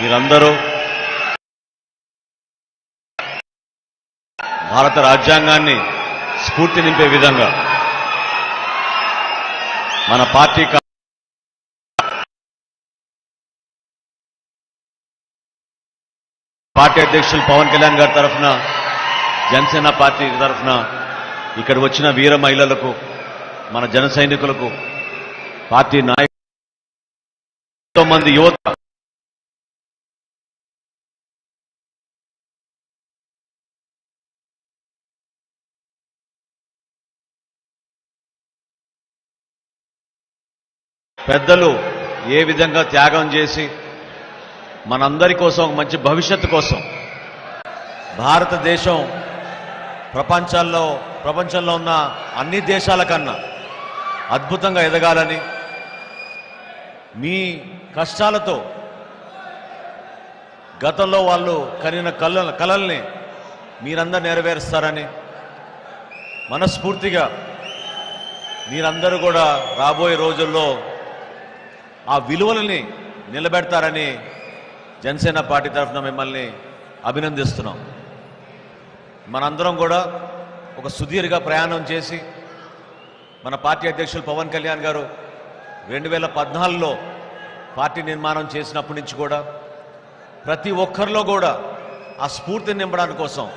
మీరందరూ భారత రాజ్యాంగాన్ని స్ఫూర్తి నింపే విధంగా మన పార్టీ అధ్యక్షులు పవన్ కళ్యాణ్ గారి తరఫున జనసేన పార్టీ తరఫున ఇక్కడ వచ్చిన వీర మహిళలకు మన జన సైనికులకు పార్టీ నాయకులు ఎంతో మంది యువత పెద్దలు ఏ విధంగా త్యాగం చేసి మనందరి కోసం మంచి భవిష్యత్తు కోసం భారతదేశం ప్రపంచంలో ఉన్న అన్ని దేశాల కన్నా అద్భుతంగా ఎదగాలని మీ కష్టాలతో గతంలో వాళ్ళు కనిన కలల్ని మీరందరూ నెరవేరుస్తారని మనస్ఫూర్తిగా మీరందరూ కూడా రాబోయే రోజుల్లో ఆ విలువలని నిలబెడతారని జనసేన పార్టీ తరఫున మిమ్మల్ని అభినందిస్తున్నాం. మనందరం కూడా ఒక సుదీర్ఘ ప్రయాణం చేసి మన పార్టీ అధ్యక్షులు పవన్ కళ్యాణ్ గారు 2014లో పార్టీ నిర్మాణం చేసినప్పటి నుంచి కూడా ప్రతి ఒక్కరిలో కూడా ఆ స్ఫూర్తిని నింపడానికి కోసం,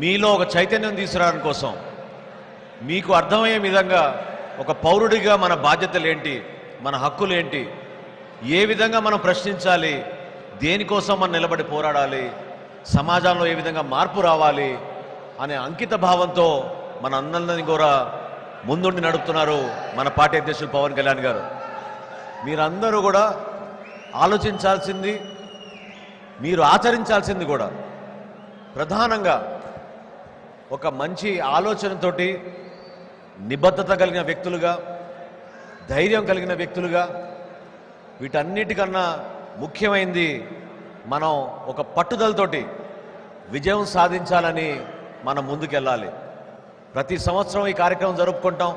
మీలో ఒక చైతన్యం తీసుకురావడానికి కోసం, మీకు అర్థమయ్యే విధంగా ఒక పౌరుడిగా మన బాధ్యతలేంటి, మన హక్కులేంటి, ఏ విధంగా మనం ప్రశ్నించాలి, దేనికోసం మనం నిలబడి పోరాడాలి, సమాజంలో ఏ విధంగా మార్పు రావాలి అనే అంకిత భావంతో మన అందరినీ కూడా ముందుండి నడుపుతున్నారు మన పార్టీ అధ్యక్షులు పవన్ కళ్యాణ్ గారు. మీరందరూ కూడా ఆలోచించాల్సింది, మీరు ఆచరించాల్సింది కూడా ప్రధానంగా ఒక మంచి ఆలోచనతోటి నిబద్ధత కలిగిన వ్యక్తులుగా, ధైర్యం కలిగిన వ్యక్తులుగా, వీటన్నిటికన్నా ముఖ్యమైనది మనం ఒక పట్టుదలతోటి విజయం సాధించాలని మనం ముందుకెళ్ళాలి. ప్రతి సంవత్సరం ఈ కార్యక్రమం జరుపుకుంటాం,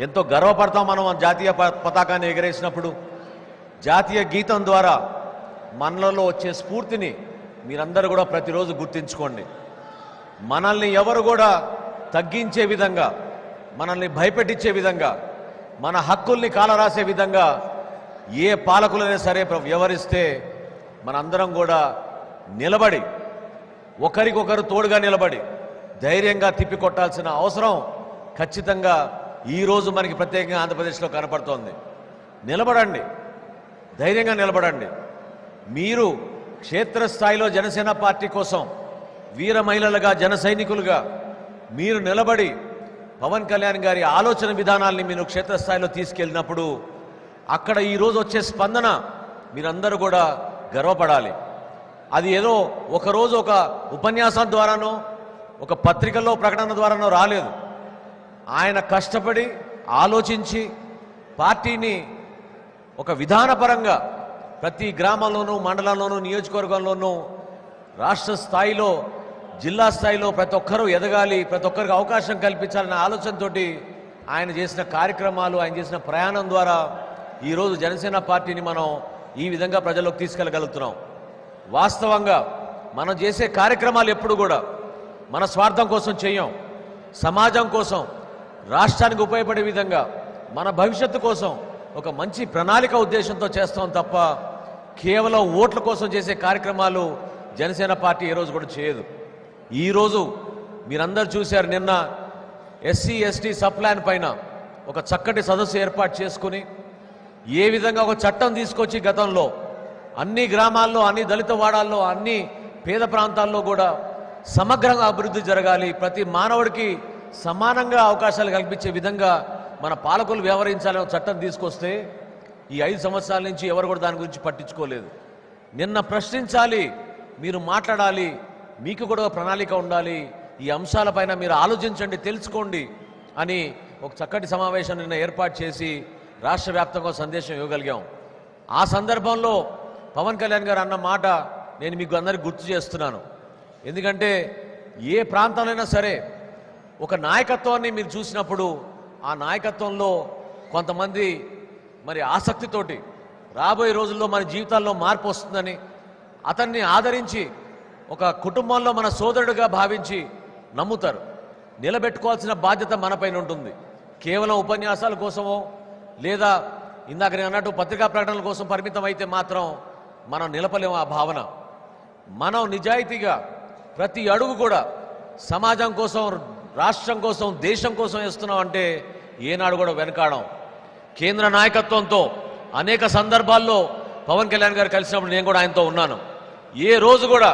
ఎంతో గర్వపడతాం. మనం జాతీయ పతాకాన్ని ఎగరేసినప్పుడు జాతీయ గీతం ద్వారా మనలో వచ్చే స్ఫూర్తిని మీరందరూ కూడా ప్రతిరోజు గుర్తించుకోండి. మనల్ని ఎవరు కూడా తగ్గించే విధంగా, మనల్ని భయపెట్టించే విధంగా, మన హక్కుల్ని కాలరాసే విధంగా ఏ పాలకులైనా సరే వ్యవహరిస్తే మనందరం కూడా నిలబడి, ఒకరికొకరు తోడుగా నిలబడి ధైర్యంగా తిప్పికొట్టాల్సిన అవసరం ఖచ్చితంగా ఈరోజు మనకి ప్రత్యేకంగా ఆంధ్రప్రదేశ్లో కనపడుతోంది. నిలబడండి, ధైర్యంగా నిలబడండి. మీరు క్షేత్రస్థాయిలో జనసేన పార్టీ కోసం వీర మహిళలుగా, జన సైనికులుగా మీరు నిలబడి పవన్ కళ్యాణ్ గారి ఆలోచన విధానాల్ని మీరు క్షేత్రస్థాయిలో తీసుకెళ్ళినప్పుడు అక్కడ ఈరోజు వచ్చే స్పందన మీరందరూ కూడా గర్వపడాలి. అది ఏదో ఒకరోజు ఒక ఉపన్యాసం ద్వారానో, ఒక పత్రికల్లో ప్రకటన ద్వారానో రాలేదు. ఆయన కష్టపడి ఆలోచించి పార్టీని ఒక విధానపరంగా ప్రతి గ్రామంలోనూ, మండలంలోనూ, నియోజకవర్గంలోనూ, రాష్ట్ర స్థాయిలో, జిల్లా స్థాయిలో ప్రతి ఒక్కరూ ఎదగాలి, ప్రతి ఒక్కరికి అవకాశం కల్పించాలనే ఆలోచనతో ఆయన చేసిన కార్యక్రమాలు, ఆయన చేసిన ప్రయాణం ద్వారా ఈరోజు జనసేన పార్టీని మనం ఈ విధంగా ప్రజల్లోకి తీసుకెళ్ళగలుగుతున్నాం. వాస్తవంగా మనం చేసే కార్యక్రమాలు ఎప్పుడు కూడా మన స్వార్థం కోసం చేయం, సమాజం కోసం, రాష్ట్రానికి ఉపయోగపడే విధంగా, మన భవిష్యత్తు కోసం ఒక మంచి ప్రణాళిక ఉద్దేశంతో చేస్తాం తప్ప కేవలం ఓట్ల కోసం చేసే కార్యక్రమాలు జనసేన పార్టీ ఏ రోజు కూడా చేయదు. ఈరోజు మీరందరూ చూశారు, నిన్న ఎస్సీ ఎస్టీ సబ్ ప్లాన్ పైన ఒక చక్కటి సదస్సు ఏర్పాటు చేసుకుని ఏ విధంగా ఒక చట్టం తీసుకొచ్చి గతంలో అన్ని గ్రామాల్లో, అన్ని దళిత వాడాల్లో, అన్ని పేద ప్రాంతాల్లో కూడా సమగ్రంగా అభివృద్ధి జరగాలి, ప్రతి మానవుడికి సమానంగా అవకాశాలు కల్పించే విధంగా మన పాలకులు వ్యవహరించాలని చట్టం తీసుకొస్తే ఈ 5 సంవత్సరాల నుంచి ఎవరు కూడా దాని గురించి పట్టించుకోలేదు. నిన్న ప్రశ్నించాలి, మీరు మాట్లాడాలి, మీకు కూడా ప్రణాళిక ఉండాలి, ఈ అంశాలపైన మీరు ఆలోచించండి, తెలుసుకోండి అని ఒక చక్కటి సమావేశం నిన్న ఏర్పాటు చేసి రాష్ట్ర వ్యాప్తంగా సందేశం ఇవ్వగలిగాం. ఆ సందర్భంలో పవన్ కళ్యాణ్ గారు అన్న మాట నేను మీకు అందరికీ గుర్తు చేస్తున్నాను. ఎందుకంటే ఏ ప్రాంతంలోనైనా సరే ఒక నాయకత్వాన్ని మీరు చూసినప్పుడు ఆ నాయకత్వంలో కొంతమంది మరి ఆసక్తితోటి రాబోయే రోజుల్లో మన జీవితాల్లో మార్పు వస్తుందని, అతన్ని ఆదరించి ఒక కుటుంబంలో మన సోదరుడిగా భావించి నమ్ముతారు. నిలబెట్టుకోవాల్సిన బాధ్యత మనపైన ఉంటుంది. కేవలం ఉపన్యాసాల కోసమో లేదా ఇందాక నేను అన్నట్టు పత్రికా ప్రకటనల కోసం పరిమితం అయితే మాత్రం మనం నిలపలేము ఆ భావన. మనం నిజాయితీగా ప్రతి అడుగు కూడా సమాజం కోసం, రాష్ట్రం కోసం, దేశం కోసం వేస్తున్నాం అంటే ఏనాడు కూడా వెనకాడం. కేంద్ర నాయకత్వంతో అనేక సందర్భాల్లో పవన్ కళ్యాణ్ గారు కలిసినప్పుడు నేను కూడా ఆయనతో ఉన్నాను. ఏ రోజు కూడా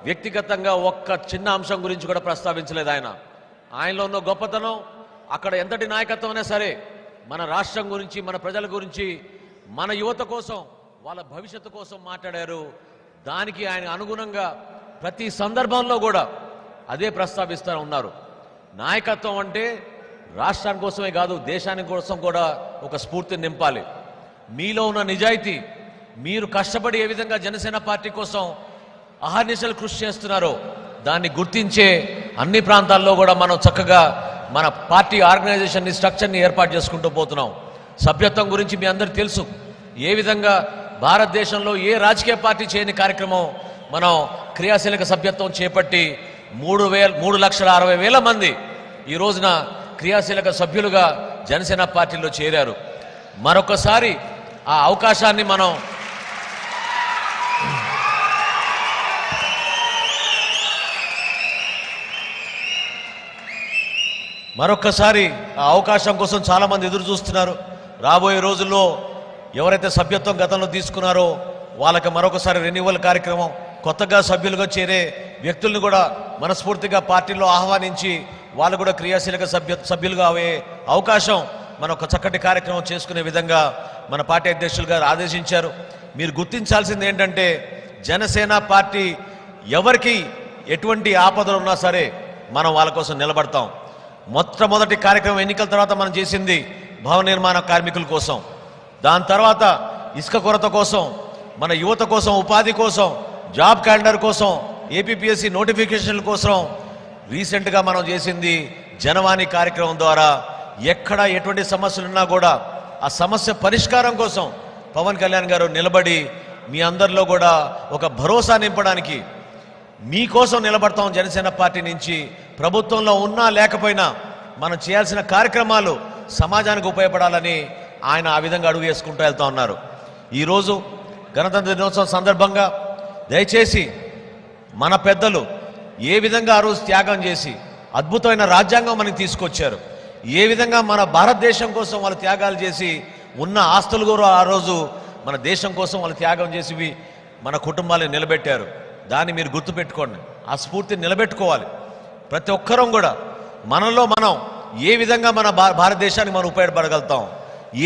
వ్యక్తిగతంగా ఒక్క చిన్న అంశం గురించి కూడా ప్రస్తావించలేదు ఆయన. ఆయనలో ఉన్న గొప్పతనం, అక్కడ ఎంతటి నాయకత్వం అయినా సరే మన రాష్ట్రం గురించి, మన ప్రజల గురించి, మన యువత కోసం, వాళ్ళ భవిష్యత్తు కోసం మాట్లాడారు. దానికి ఆయన అనుగుణంగా ప్రతి సందర్భంలో కూడా అదే ప్రస్తావిస్తూ ఉన్నారు. నాయకత్వం అంటే రాష్ట్రాని కోసమే కాదు, దేశానికి కోసం కూడా ఒక స్ఫూర్తిని నింపాలి. మీలో ఉన్న నిజాయితీ, మీరు కష్టపడి ఏ విధంగా జనసేన పార్టీ కోసం అహర్నిశలు కృషి చేస్తున్నారో దాన్ని గుర్తించే అన్ని ప్రాంతాల్లో కూడా మనం చక్కగా మన పార్టీ ఆర్గనైజేషన్ని, స్ట్రక్చర్ని ఏర్పాటు చేసుకుంటూ పోతున్నాం. సభ్యత్వం గురించి మీ అందరికీ తెలుసు. ఏ విధంగా భారతదేశంలో ఏ రాజకీయ పార్టీ చేయని కార్యక్రమం మనం క్రియాశీలక సభ్యత్వం చేపట్టి 3,60,000 మంది ఈ రోజున క్రియాశీలక సభ్యులుగా జనసేన పార్టీలో చేరారు. మరొకసారి ఆ అవకాశాన్ని మనం ఆ అవకాశం కోసం చాలామంది ఎదురు చూస్తున్నారు. రాబోయే రోజుల్లో ఎవరైతే సభ్యత్వం గతంలో తీసుకున్నారో వాళ్ళకి మరొకసారి రెన్యువల్ కార్యక్రమం, కొత్తగా సభ్యులుగా చేరే వ్యక్తులను కూడా మనస్ఫూర్తిగా పార్టీలో ఆహ్వానించి వాళ్ళు కూడా క్రియాశీలక సభ్యులుగా అయ్యే అవకాశం మనం ఒక చక్కటి కార్యక్రమం చేసుకునే విధంగా మన పార్టీ అధ్యక్షులు గారు ఆదేశించారు. మీరు గుర్తించాల్సింది ఏంటంటే జనసేన పార్టీ ఎవరికి ఎటువంటి ఆపదలు ఉన్నా సరే మనం వాళ్ళ కోసం నిలబడతాం. మొట్టమొదటి కార్యక్రమం ఎన్నికల తర్వాత మనం చేసింది భవన నిర్మాణ కార్మికుల కోసం, దాని తర్వాత ఇసుక కొరత కోసం, మన యువత కోసం, ఉపాధి కోసం, జాబ్ క్యాలెండర్ కోసం, ఏపీపీఎస్సీ నోటిఫికేషన్ల కోసం రీసెంట్గా మనం చేసింది జనవాణి కార్యక్రమం ద్వారా ఎక్కడ ఎటువంటి సమస్యలున్నా కూడా ఆ సమస్య పరిష్కారం కోసం పవన్ కళ్యాణ్ గారు నిలబడి మీ అందరిలో కూడా ఒక భరోసా నింపడానికి మీకోసం నిలబడతాం. జనసేన పార్టీ నుంచి ప్రభుత్వంలో ఉన్నా లేకపోయినా మనం చేయాల్సిన కార్యక్రమాలు సమాజానికి ఉపయోగపడాలని ఆయన ఆ విధంగా అడుగు వేసుకుంటూ వెళ్తూ ఉన్నారు. ఈరోజు గణతంత్ర దినోత్సవం సందర్భంగా దయచేసి మన పెద్దలు ఏ విధంగా ఆ రోజు త్యాగం చేసి అద్భుతమైన రాజ్యాంగం మనకి తీసుకొచ్చారు, ఏ విధంగా మన భారతదేశం కోసం వాళ్ళు త్యాగాలు చేసి ఉన్న ఆస్తులు కూడా ఆ రోజు మన దేశం కోసం వాళ్ళు త్యాగం చేసి మన కుటుంబాలను నిలబెట్టారు. దాన్ని మీరు గుర్తుపెట్టుకోండి. ఆ స్ఫూర్తిని నిలబెట్టుకోవాలి. ప్రతి ఒక్కరం కూడా మనలో మనం ఏ విధంగా మన భారతదేశానికి మనం ఉపయోగపడగలుగుతాం,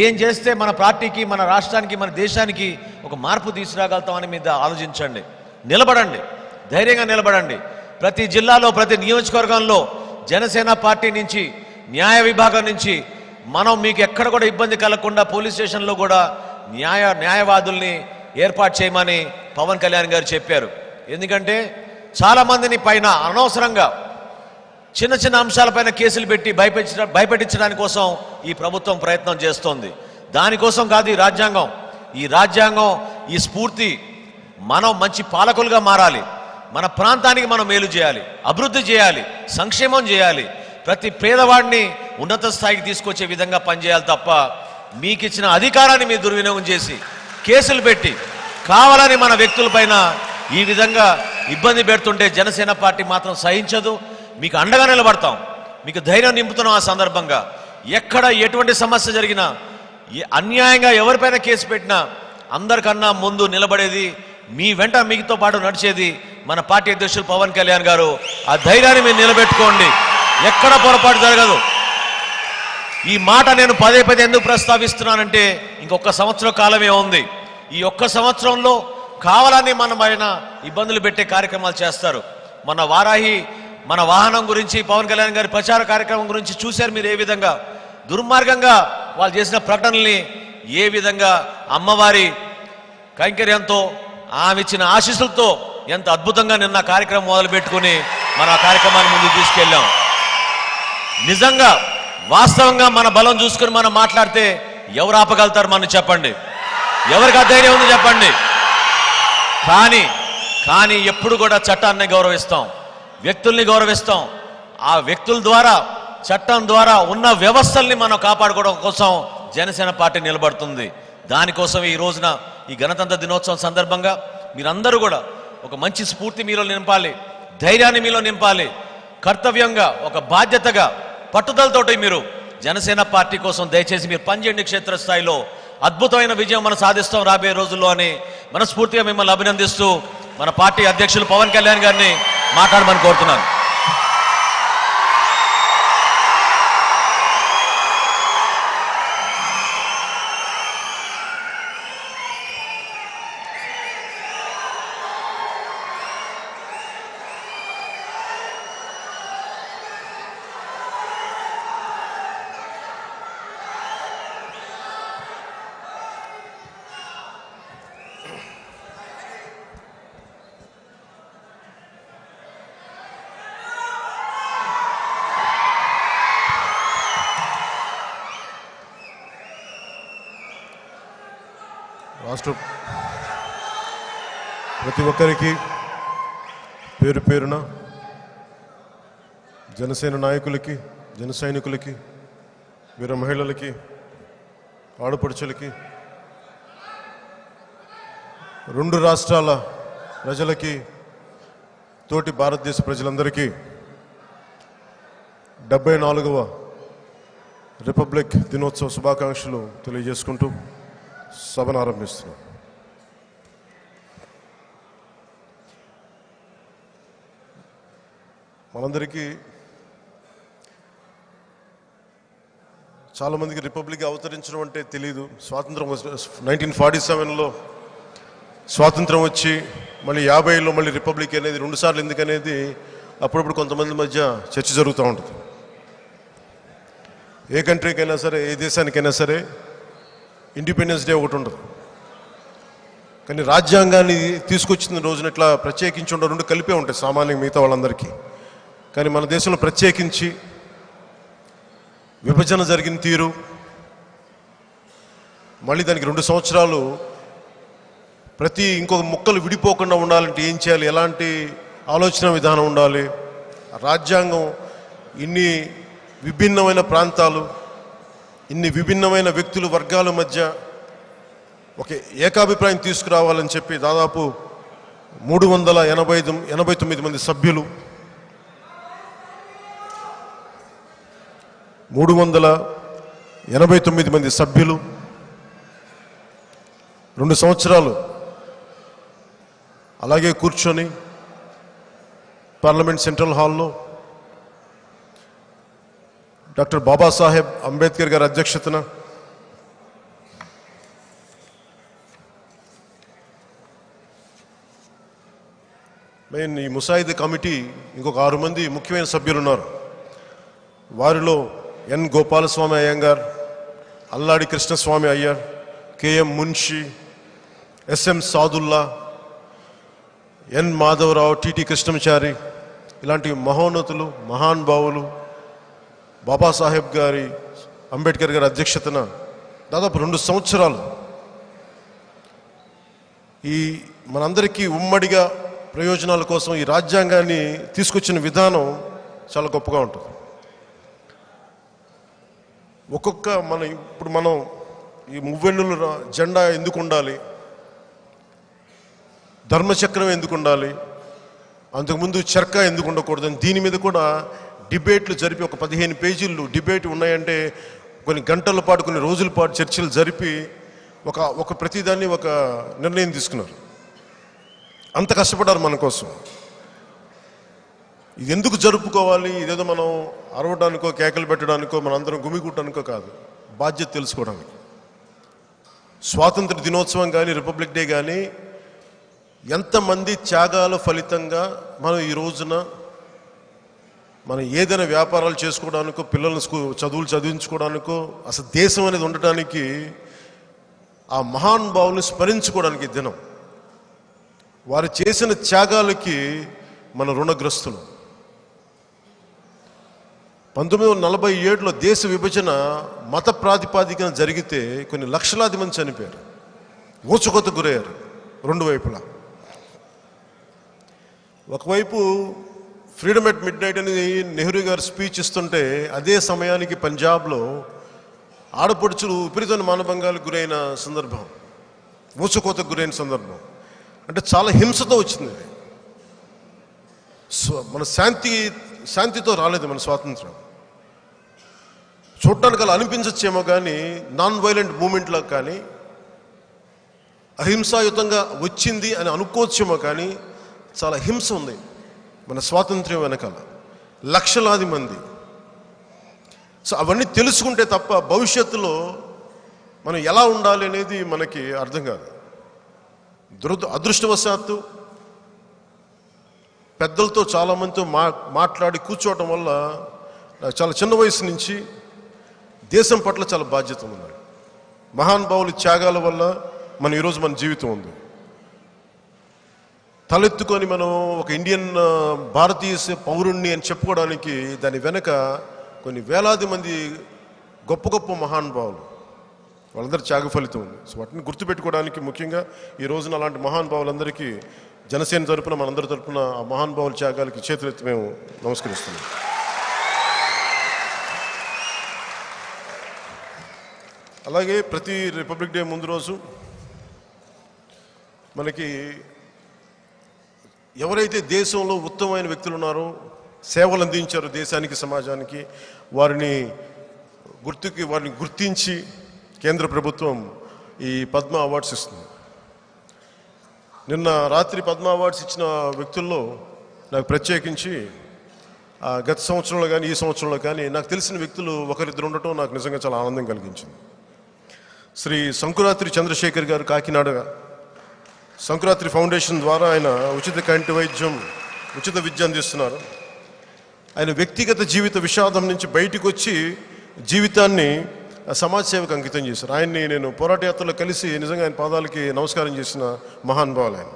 ఏం చేస్తే మన పార్టీకి, మన రాష్ట్రానికి, మన దేశానికి ఒక మార్పు తీసుకురాగలుగుతామని మీద ఆలోచించండి. నిలబడండి, ధైర్యంగా నిలబడండి. ప్రతి జిల్లాలో, ప్రతి నియోజకవర్గంలో జనసేన పార్టీ నుంచి, న్యాయ విభాగం నుంచి మనం మీకు ఎక్కడ కూడా ఇబ్బంది కలగకుండా పోలీస్ స్టేషన్లో కూడా న్యాయవాదుల్ని ఏర్పాటు చేయమని పవన్ కళ్యాణ్ గారు చెప్పారు. ఎందుకంటే చాలామందిని పైన అనవసరంగా చిన్న చిన్న అంశాలపైన కేసులు పెట్టి భయపెట్టించడానికి కోసం ఈ ప్రభుత్వం ప్రయత్నం చేస్తోంది. దానికోసం కాదు ఈ రాజ్యాంగం. ఈ రాజ్యాంగం, ఈ స్ఫూర్తి మనం మంచి పాలకులుగా మారాలి, మన ప్రాంతానికి మనం మేలు చేయాలి, అభివృద్ధి చేయాలి, సంక్షేమం చేయాలి, ప్రతి పేదవాడిని ఉన్నత స్థాయికి తీసుకొచ్చే విధంగా పనిచేయాలి తప్ప మీకు ఇచ్చిన అధికారాన్ని మీరు దుర్వినియోగం చేసి కేసులు పెట్టి కావాలని మన వ్యక్తులపైన ఈ విధంగా ఇబ్బంది పెడుతుంటే జనసేన పార్టీ మాత్రం సహించదు. మీకు అండగా నిలబడతాం, మీకు ధైర్యం నింపుతున్నాం. ఆ సందర్భంగా ఎక్కడ ఎటువంటి సమస్య జరిగినా, అన్యాయంగా ఎవరిపైన కేసు పెట్టినా అందరికన్నా ముందు నిలబడేది, మీ వెంట మీతో పాటు నడిచేది మన పార్టీ అధ్యక్షులు పవన్ కళ్యాణ్ గారు. ఆ ధైర్యాన్ని మీరు నిలబెట్టుకోండి, ఎక్కడ పొరపాటు జరగదు. ఈ మాట నేను పదే పదే ఎందుకు ప్రస్తావిస్తున్నానంటే ఇంకొక సంవత్సరం కాలమే ఉంది. ఈ ఒక్క సంవత్సరంలో కావాలని మన పైన ఇబ్బందులు పెట్టే కార్యక్రమాలు చేస్తారు. మన వాహనం గురించి, పవన్ కళ్యాణ్ గారి ప్రచార కార్యక్రమం గురించి చూశారు మీరు. ఏ విధంగా దుర్మార్గంగా వాళ్ళు చేసిన ప్రకటనల్ని, ఏ విధంగా అమ్మవారి కైంకర్యంతో, ఆమె ఇచ్చిన ఆశీస్సులతో ఎంత అద్భుతంగా నిన్న కార్యక్రమం మొదలుపెట్టుకుని మనం ఆ కార్యక్రమాన్ని ముందుకు తీసుకెళ్ళాం. నిజంగా వాస్తవంగా మన బలం చూసుకుని మనం మాట్లాడితే ఎవరు ఆపగలుగుతారు మనం చెప్పండి. ఎవరికి ఆ ధైర్యం ఉందో చెప్పండి. కానీ ఎప్పుడు కూడా చట్టాన్ని గౌరవిస్తాం, వ్యక్తుల్ని గౌరవిస్తాం. ఆ వ్యక్తుల ద్వారా, చట్టం ద్వారా ఉన్న వ్యవస్థల్ని మనం కాపాడుకోవడం కోసం జనసేన పార్టీ నిలబడుతుంది. దానికోసం ఈ రోజున ఈ గణతంత్ర దినోత్సవం సందర్భంగా మీరందరూ కూడా ఒక మంచి స్ఫూర్తి మీలో నింపాలి, ధైర్యాన్ని మీలో నింపాలి. కర్తవ్యంగా, ఒక బాధ్యతగా, పట్టుదలతోటి మీరు జనసేన పార్టీ కోసం దయచేసి మీరు పనిచేయండి. క్షేత్రస్థాయిలో అద్భుతమైన విజయం మనం సాధిస్తాం రాబోయే రోజుల్లో అని మనస్ఫూర్తిగా మిమ్మల్ని అభినందిస్తూ మన పార్టీ అధ్యక్షులు పవన్ కళ్యాణ్ గారిని మాట్లాడమని కోరుతున్నాను. రాష్ట్ర ప్రతి ఒక్కరికి పేరు పేరున జనసేన నాయకులకి, జన సైనికులకి, వీర మహిళలకి, ఆడపడుచులకి, రెండు రాష్ట్రాల ప్రజలకి, తోటి భారతదేశ ప్రజలందరికీ 74వ రిపబ్లిక్ దినోత్సవ శుభాకాంక్షలు తెలియజేసుకుంటూ సభను ఆరంభిస్తున్నాం. మనందరికీ చాలామందికి రిపబ్లిక్ అవతరించడం అంటే తెలీదు. స్వాతంత్రం 1947లో స్వాతంత్రం వచ్చి మళ్ళీ 50లో మళ్ళీ రిపబ్లిక్ అనేది 2 సార్లు ఎందుకనేది అప్పుడప్పుడు కొంతమంది మధ్య చర్చ జరుగుతూ ఉంటుంది. ఏ కంట్రీకైనా సరే, ఏ దేశానికైనా సరే ఇండిపెండెన్స్ డే ఒకటి ఉండదు. కానీ రాజ్యాంగాన్ని తీసుకొచ్చిన రోజున ఇట్లా ప్రత్యేకించి ఉండవు, రెండు కలిపే ఉంటాయి సామాన్యంగా మిగతా వాళ్ళందరికీ. కానీ మన దేశంలో ప్రత్యేకించి విభజన జరిగిన తీరు, మళ్ళీ దానికి 2 సంవత్సరాలు ప్రతి ఇంకొక ముక్కలు విడిపోకుండా ఉండాలంటే ఏం చేయాలి, ఎలాంటి ఆలోచన విధానం ఉండాలి, రాజ్యాంగం ఇన్ని విభిన్నమైన ప్రాంతాలు, ఇన్ని విభిన్నమైన వ్యక్తులు, వర్గాల మధ్య ఒక ఏకాభిప్రాయం తీసుకురావాలని చెప్పి దాదాపు 389 మంది సభ్యులు, 389 మంది సభ్యులు 2 సంవత్సరాలు అలాగే కూర్చొని పార్లమెంట్ సెంట్రల్ హాల్లో డాక్టర్ బాబాసాహెబ్ అంబేద్కర్ గారి అధ్యక్షతన మెయిన్ ఈ ముసాయిదా కమిటీ ఇంకొక 6 మంది ముఖ్యమైన సభ్యులు ఉన్నారు. వారిలో ఎన్ గోపాలస్వామి అయ్యంగార్, అల్లాడి కృష్ణస్వామి అయ్యర్, కేఎం మున్షి, ఎస్ఎం సాదుల్లా, ఎన్ మాధవరావు, టిటి కృష్ణమాచారి ఇలాంటి మహోన్నతులు, మహానుభావులు బాబాసాహెబ్ గారి, అంబేద్కర్ గారి అధ్యక్షతన దాదాపు 2 సంవత్సరాలు ఈ మనందరికీ ఉమ్మడిగా ప్రయోజనాల కోసం ఈ రాజ్యాంగాన్ని తీసుకొచ్చిన విధానం చాలా గొప్పగా ఉంటుంది. ఒక్కొక్క ఇప్పుడు మనం ఈ మువ్వెన్నుల జెండా ఎందుకు ఉండాలి, ధర్మచక్రం ఎందుకు ఉండాలి, అంతకుముందు చర్క ఎందుకు ఉండకూడదని దీని మీద కూడా డిబేట్లు జరిపి ఒక 15 పేజీలు డిబేట్ ఉన్నాయంటే కొన్ని గంటల పాటు, కొన్ని రోజుల పాటు చర్చలు జరిపి ఒక ప్రతిదాన్ని ఒక నిర్ణయం తీసుకున్నారు. అంత కష్టపడ్డారు మన కోసం. ఇది ఎందుకు జరుపుకోవాలి, ఇదేదో మనం అరవడానికో, కేకలు పెట్టడానికో, మనందరం గుమిగుట్టడానికో కాదు, బాధ్యత తెలుసుకోవడానికి. స్వాతంత్ర దినోత్సవం కానీ, రిపబ్లిక్ డే కానీ ఎంతమంది త్యాగాల ఫలితంగా మనం ఈ రోజున మనం ఏదైనా వ్యాపారాలు చేసుకోవడానికో, పిల్లలను చదువులు చదివించుకోవడానికో, అసలు దేశం అనేది ఉండటానికి ఆ మహానుభావుల్ని స్మరించుకోవడానికి దినం. వారు చేసిన త్యాగాలకి మన రుణగ్రస్తులు. 1947లో దేశ విభజన మత ప్రాతిపాదికన జరిగితే కొన్ని లక్షలాది మంది చనిపోయారు. ఊచకొత్తకు గురయ్యారు రెండు వైపులా. ఒకవైపు ఫ్రీడమ్ ఎట్ మిడ్ నైట్ అని నెహ్రూ గారు స్పీచ్ ఇస్తుంటే అదే సమయానికి పంజాబ్లో ఆడపడుచులు విపరీతమైన మానభంగాలకు గురైన సందర్భం, ఊచకోతకు గురైన సందర్భం. అంటే చాలా హింసతో వచ్చింది. మన శాంతితో రాలేదు మన స్వాతంత్రం. చూడటానికి అలా అనిపించచ్చేమో కానీ నాన్ వైలెంట్ మూమెంట్లో కానీ అహింసాయుతంగా వచ్చింది అని అనుకోవచ్చేమో కానీ చాలా హింస ఉంది మన స్వాతంత్ర్యం వెనకాల, లక్షలాది మంది. సో అవన్నీ తెలుసుకుంటే తప్ప భవిష్యత్తులో మనం ఎలా ఉండాలి అనేది మనకి అర్థం కాదు. అదృష్టవశాత్తు పెద్దలతో చాలామందితో మాట్లాడి కూర్చోవటం వల్ల నాకు చాలా చిన్న వయసు నుంచి దేశం పట్ల చాలా బాధ్యత ఉంది. మహానుభావుల త్యాగాల వల్ల మనం ఈరోజు మన జీవితం ఉంది. తలెత్తుకొని మనం ఒక ఇండియన్ భారతీయ పౌరుణ్ణి అని చెప్పుకోవడానికి దాని వెనక కొన్ని వేలాది మంది గొప్ప గొప్ప మహానుభావులు, వాళ్ళందరూ త్యాగ ఫలితం ఉంది. సో వాటిని గుర్తుపెట్టుకోవడానికి ముఖ్యంగా ఈ రోజున అలాంటి మహానుభావులందరికీ జనసేన తరపున మనందరి తరపున ఆ మహానుభావుల త్యాగాలకి చేతులెత్తి మేము నమస్కరిస్తున్నాం. అలాగే ప్రతి రిపబ్లిక్ డే ముందు రోజు మనకి ఎవరైతే దేశంలో ఉత్తమమైన వ్యక్తులు ఉన్నారో, సేవలు అందించారో దేశానికి సమాజానికి, వారిని గుర్తించి కేంద్ర ప్రభుత్వం ఈ పద్మ అవార్డ్స్ ఇస్తుంది. నిన్న రాత్రి పద్మ అవార్డ్స్ ఇచ్చిన వ్యక్తుల్లో నాకు ప్రత్యేకించి గత సంవత్సరంలో కానీ ఈ సంవత్సరంలో కానీ నాకు తెలిసిన వ్యక్తులు ఒకరిద్దరు ఉండటం నాకు నిజంగా చాలా ఆనందం కలిగించింది. శ్రీ సంకురాత్రి చంద్రశేఖర్ గారు కాకినాడ సంకురాత్రి ఫౌండేషన్ ద్వారా ఆయన ఉచిత కంటి వైద్యం, ఉచిత విద్య అందిస్తున్నారు. ఆయన వ్యక్తిగత జీవిత విషాదం నుంచి బయటకు వచ్చి జీవితాన్ని సమాజ సేవకు అంకితం చేశారు. ఆయన్ని నేను పోరాట యాత్రలో కలిసి నిజంగా ఆయన పాదాలకి నమస్కారం చేసిన మహానుభావులు ఆయన.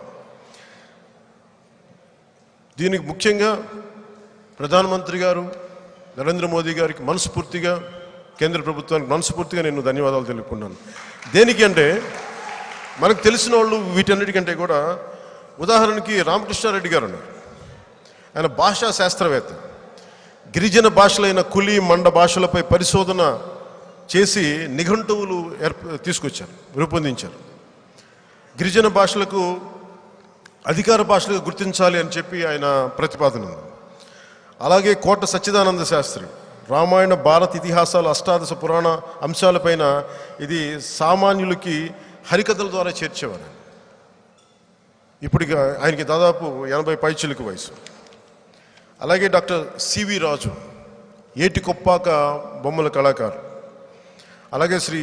దీనికి ముఖ్యంగా ప్రధానమంత్రి గారు నరేంద్ర మోదీ గారికి మనస్ఫూర్తిగా, కేంద్ర ప్రభుత్వానికి మనస్ఫూర్తిగా నేను ధన్యవాదాలు తెలుపుకున్నాను. దేనికి అంటే మనకు తెలిసిన వాళ్ళు వీటన్నిటికంటే కూడా, ఉదాహరణకి రామకృష్ణారెడ్డి గారు ఉన్నారు. ఆయన భాషా శాస్త్రవేత్త. గిరిజన భాషలైన కులి మండ భాషలపై పరిశోధన చేసి నిఘంటువులు తీసుకొచ్చారు, రూపొందించారు. గిరిజన భాషలకు అధికార భాషలుగా గుర్తించాలి అని చెప్పి ఆయన ప్రతిపాదన ఉంది. అలాగే కోట సచ్చిదానంద శాస్త్రి రామాయణ భారత ఇతిహాసాలు అష్టాదశ పురాణ అంశాలపైన ఇది సామాన్యులకి హరికథల ద్వారా చేర్చేవారు. ఇప్పుడు ఆయనకి దాదాపు 80 పైచిలుకు వయసు. అలాగే డాక్టర్ సివి రాజు ఏటికొప్పాక బొమ్మల కళాకారు. అలాగే శ్రీ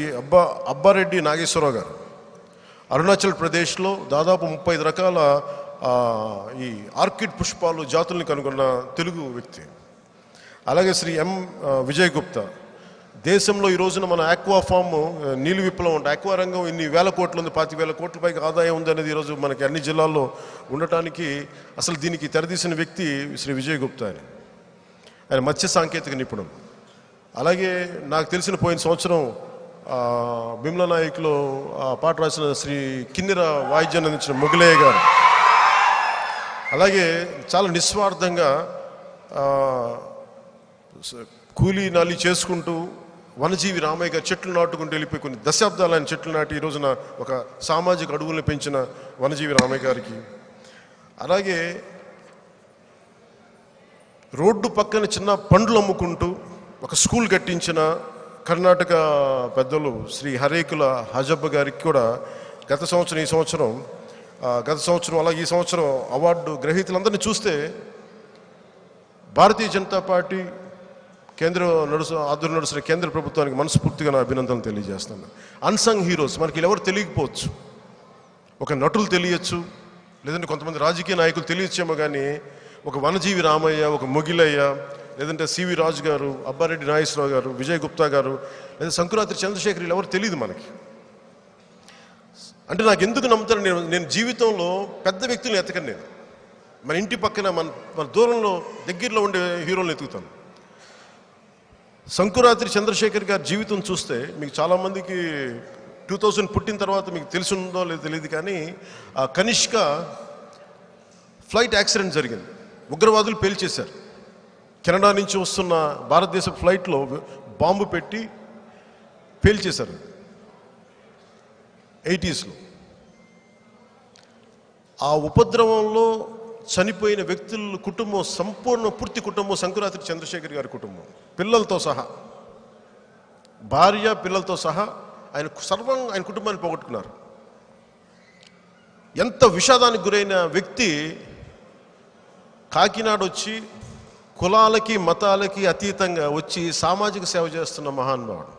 అబ్బారెడ్డి నాగేశ్వరరావు గారు అరుణాచల్ ప్రదేశ్లో దాదాపు 35 రకాల ఈ ఆర్కిడ్ పుష్పాలు జాతుల్ని కనుగొన్న తెలుగు వ్యక్తి. అలాగే శ్రీ విజయ్ గుప్తా దేశంలో ఈ రోజున మన ఆక్వా ఫామ్ నీళ్ళు విప్లవం ఉంటుంది. ఆక్వా రంగం ఇన్ని వేల కోట్లు ఉంది, 25,000 కోట్ల పైకి ఆదాయం ఉంది అనేది ఈరోజు మనకి అన్ని జిల్లాల్లో ఉండటానికి అసలు దీనికి తెరదీసిన వ్యక్తి శ్రీ విజయ్ గుప్తా అని. ఆయన మత్స్య సాంకేతిక నిపుణుడు. అలాగే నాకు తెలిసిన పోయిన సంవత్సరం బిమ్లా నాయక్లో పాట రాసిన శ్రీ కిన్నెర వాయిద్యాన్ని అందించిన మొగలయ్య గారు. అలాగే చాలా నిస్వార్థంగా కూలీ నాలి చేసుకుంటూ వనజీవి రామయ్య గారు చెట్లు నాటుకుంటూ వెళ్ళిపోయి కొన్ని దశాబ్దాలు ఆయన చెట్లు నాటి ఈ రోజున ఒక సామాజిక అడుగులను పెంచిన వనజీవి రామయ్య గారికి. అలాగే రోడ్డు పక్కన చిన్న పండ్లు అమ్ముకుంటూ ఒక స్కూల్ కట్టించిన కర్ణాటక పెద్దలు శ్రీ హరేకుల హజబ్బ గారికి కూడా గత సంవత్సరం అలాగే ఈ సంవత్సరం అవార్డు గ్రహీతలందరినీ చూస్తే భారతీయ జనతా పార్టీ ఆధ్వర్యంలో నడుస్తున్న కేంద్ర ప్రభుత్వానికి మనస్ఫూర్తిగా నా అభినందనలు తెలియజేస్తాను. అన్సంగ్ హీరోస్ మనకి ఎవరు తెలియకపోవచ్చు, ఒక నటులు తెలియచ్చు, లేదంటే కొంతమంది రాజకీయ నాయకులు తెలియచ్చేమో, కానీ ఒక వనజీవి రామయ్య, ఒక మొగిలయ్య, లేదంటే సివి రాజు గారు, అబ్బారెడ్డి నాగేశ్వరరావు గారు, విజయ్ గుప్తా గారు, లేదా సంకురాత్రి చంద్రశేఖర్ ఎవరు తెలియదు మనకి. అంటే నాకు ఎందుకు నమ్ముతారు, నేను జీవితంలో పెద్ద వ్యక్తులను ఎతకను. నేను మన ఇంటి పక్కన మన దూరంలో దగ్గరలో ఉండే హీరోలను ఎతుకుతాను. సంకురాత్రి చంద్రశేఖర్ గారి జీవితం చూస్తే మీకు చాలామందికి 2000 పుట్టిన తర్వాత మీకు తెలిసి ఉందో లేదో తెలియదు కానీ ఆ కనిష్క ఫ్లైట్ యాక్సిడెంట్ జరిగింది. ఉగ్రవాదులు పేల్చేశారు. కెనడా నుంచి వస్తున్న భారతదేశ ఫ్లైట్లో బాంబు పెట్టి పేల్చేశారు 80sలో. ఆ ఉపద్రవంలో చనిపోయిన వ్యక్తుల కుటుంబం పూర్తి కుటుంబం సంకురాత్రి చంద్రశేఖర్ గారి కుటుంబం, పిల్లలతో సహా, భార్య పిల్లలతో సహా ఆయన కుటుంబాన్ని పోగొట్టుకున్నారు. ఎంత విషాదానికి గురైన వ్యక్తి కాకినాడ వచ్చి కులాలకి మతాలకి అతీతంగా వచ్చి సామాజిక సేవ చేస్తున్న మహానుభావుడు.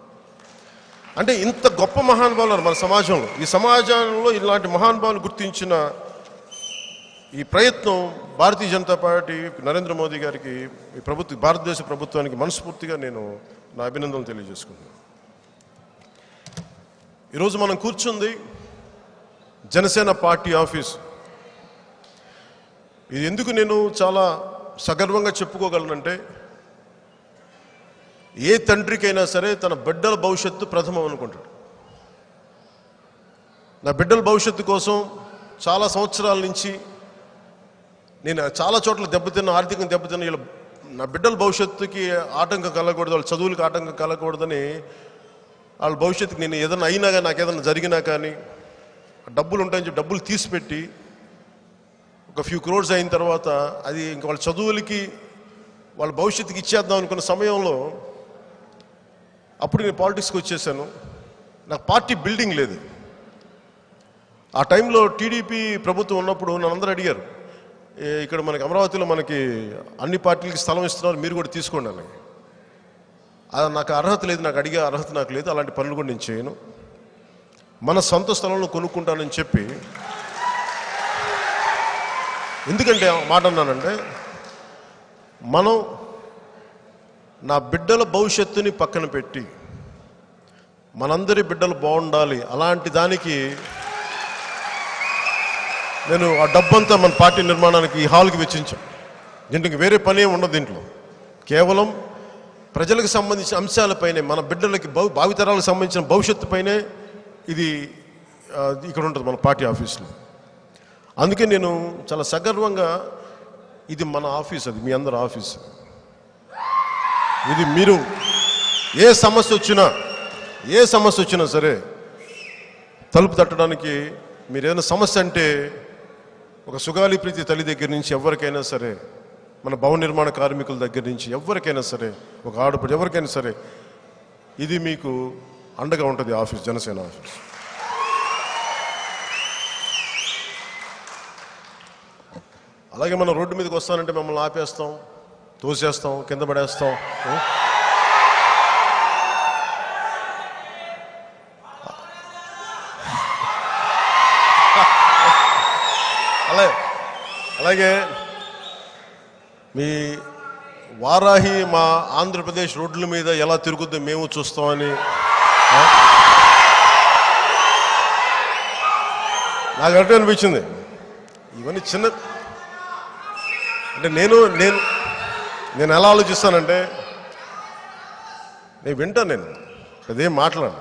అంటే ఇంత గొప్ప మహానుభావులు మన సమాజంలో, ఈ సమాజంలో ఇలాంటి మహానుభావులు గుర్తించిన ఈ ప్రయత్నం భారతీయ జనతా పార్టీ నరేంద్ర మోదీ గారికి, ఈ భారతదేశ ప్రభుత్వానికి మనస్ఫూర్తిగా నేను నా అభినందనలు తెలియజేసుకుంటున్నాను. ఈరోజు మనం కూర్చుంది జనసేన పార్టీ ఆఫీస్. ఇది ఎందుకు నేను చాలా సగర్వంగా చెప్పుకోగలనంటే, ఏ తండ్రికైనా సరే తన బిడ్డల భవిష్యత్తు ప్రథమం అనుకుంటాడు. నా బిడ్డల భవిష్యత్తు కోసం చాలా సంవత్సరాల నుంచి నేను చాలా చోట్ల ఆర్థికంగా దెబ్బతిన్న వీళ్ళ నా బిడ్డల భవిష్యత్తుకి ఆటంకం కలగకూడదు, వాళ్ళ చదువులకు ఆటంకం కలగకూడదని, వాళ్ళ భవిష్యత్తుకి నేను ఏదైనా అయినా కానీ, నాకు ఏదైనా జరిగినా కానీ డబ్బులు ఉంటాయని చెప్పి డబ్బులు తీసిపెట్టి ఒక few crores అయిన తర్వాత అది ఇంక వాళ్ళ చదువులకి వాళ్ళ భవిష్యత్తుకి ఇచ్చేద్దాం అనుకున్న సమయంలో అప్పుడు నేను పాలిటిక్స్కి వచ్చేసాను. నాకు పార్టీ బిల్డింగ్ లేదు. ఆ టైంలో టీడీపీ ప్రభుత్వం ఉన్నప్పుడు నన్ను అందరూ అడిగారు, ఇక్కడ మనకి అమరావతిలో మనకి అన్ని పార్టీలకి స్థలం ఇస్తున్నారు, మీరు కూడా తీసుకోండి అని. నాకు అర్హత లేదు, నాకు అడిగే అర్హత నాకు లేదు, అలాంటి పనులు కూడా నేను చేయను, మన సొంత స్థలంలో కొనుక్కుంటానని చెప్పి. ఎందుకంటే మాట అన్నానంటే, మనం నా బిడ్డల భవిష్యత్తుని పక్కన పెట్టి మనందరి బిడ్డలు బాగుండాలి, అలాంటి దానికి నేను ఆ డబ్బంతా మన పార్టీ నిర్మాణానికి ఈ హాల్కి వెచ్చించాను. దీంట్లో వేరే పనే ఉండదు. దీంట్లో కేవలం ప్రజలకు సంబంధించిన అంశాలపైనే, మన బిడ్డలకి భావితరాలకు సంబంధించిన భవిష్యత్తు పైనే ఇది ఇక్కడ ఉంటుంది మన పార్టీ ఆఫీస్లో. అందుకే నేను చాలా సగర్వంగా, ఇది మన ఆఫీస్, అది మీ అందరి ఆఫీస్. ఇది మీరు ఏ సమస్య వచ్చినా సరే తలుపు తట్టడానికి, మీరు ఏదైనా సమస్య అంటే ఒక సుగాలి ప్రీతి తల్లి దగ్గర నుంచి ఎవరికైనా సరే, మన భవన నిర్మాణ కార్మికుల దగ్గర నుంచి ఎవరికైనా సరే, ఒక ఆడపడి ఎవరికైనా సరే, ఇది మీకు అండగా ఉంటుంది ఆఫీస్, జనసేన ఆఫీస్. అలాగే మనం రోడ్డు మీదకి వస్తానంటే మమ్మల్ని ఆపేస్తాం, తోసేస్తాం, కింద పడేస్తాం. అలాగే మీ వారాహి మా ఆంధ్రప్రదేశ్ రోడ్ల మీద ఎలా తిరుగుద్దో మేము చూస్తామని నాకు అంటే అనిపించింది. ఇవన్నీ చిన్న అంటే నేను ఎలా ఆలోచిస్తానంటే, నేను వింటాను, నేను అదేం మాట్లాడు.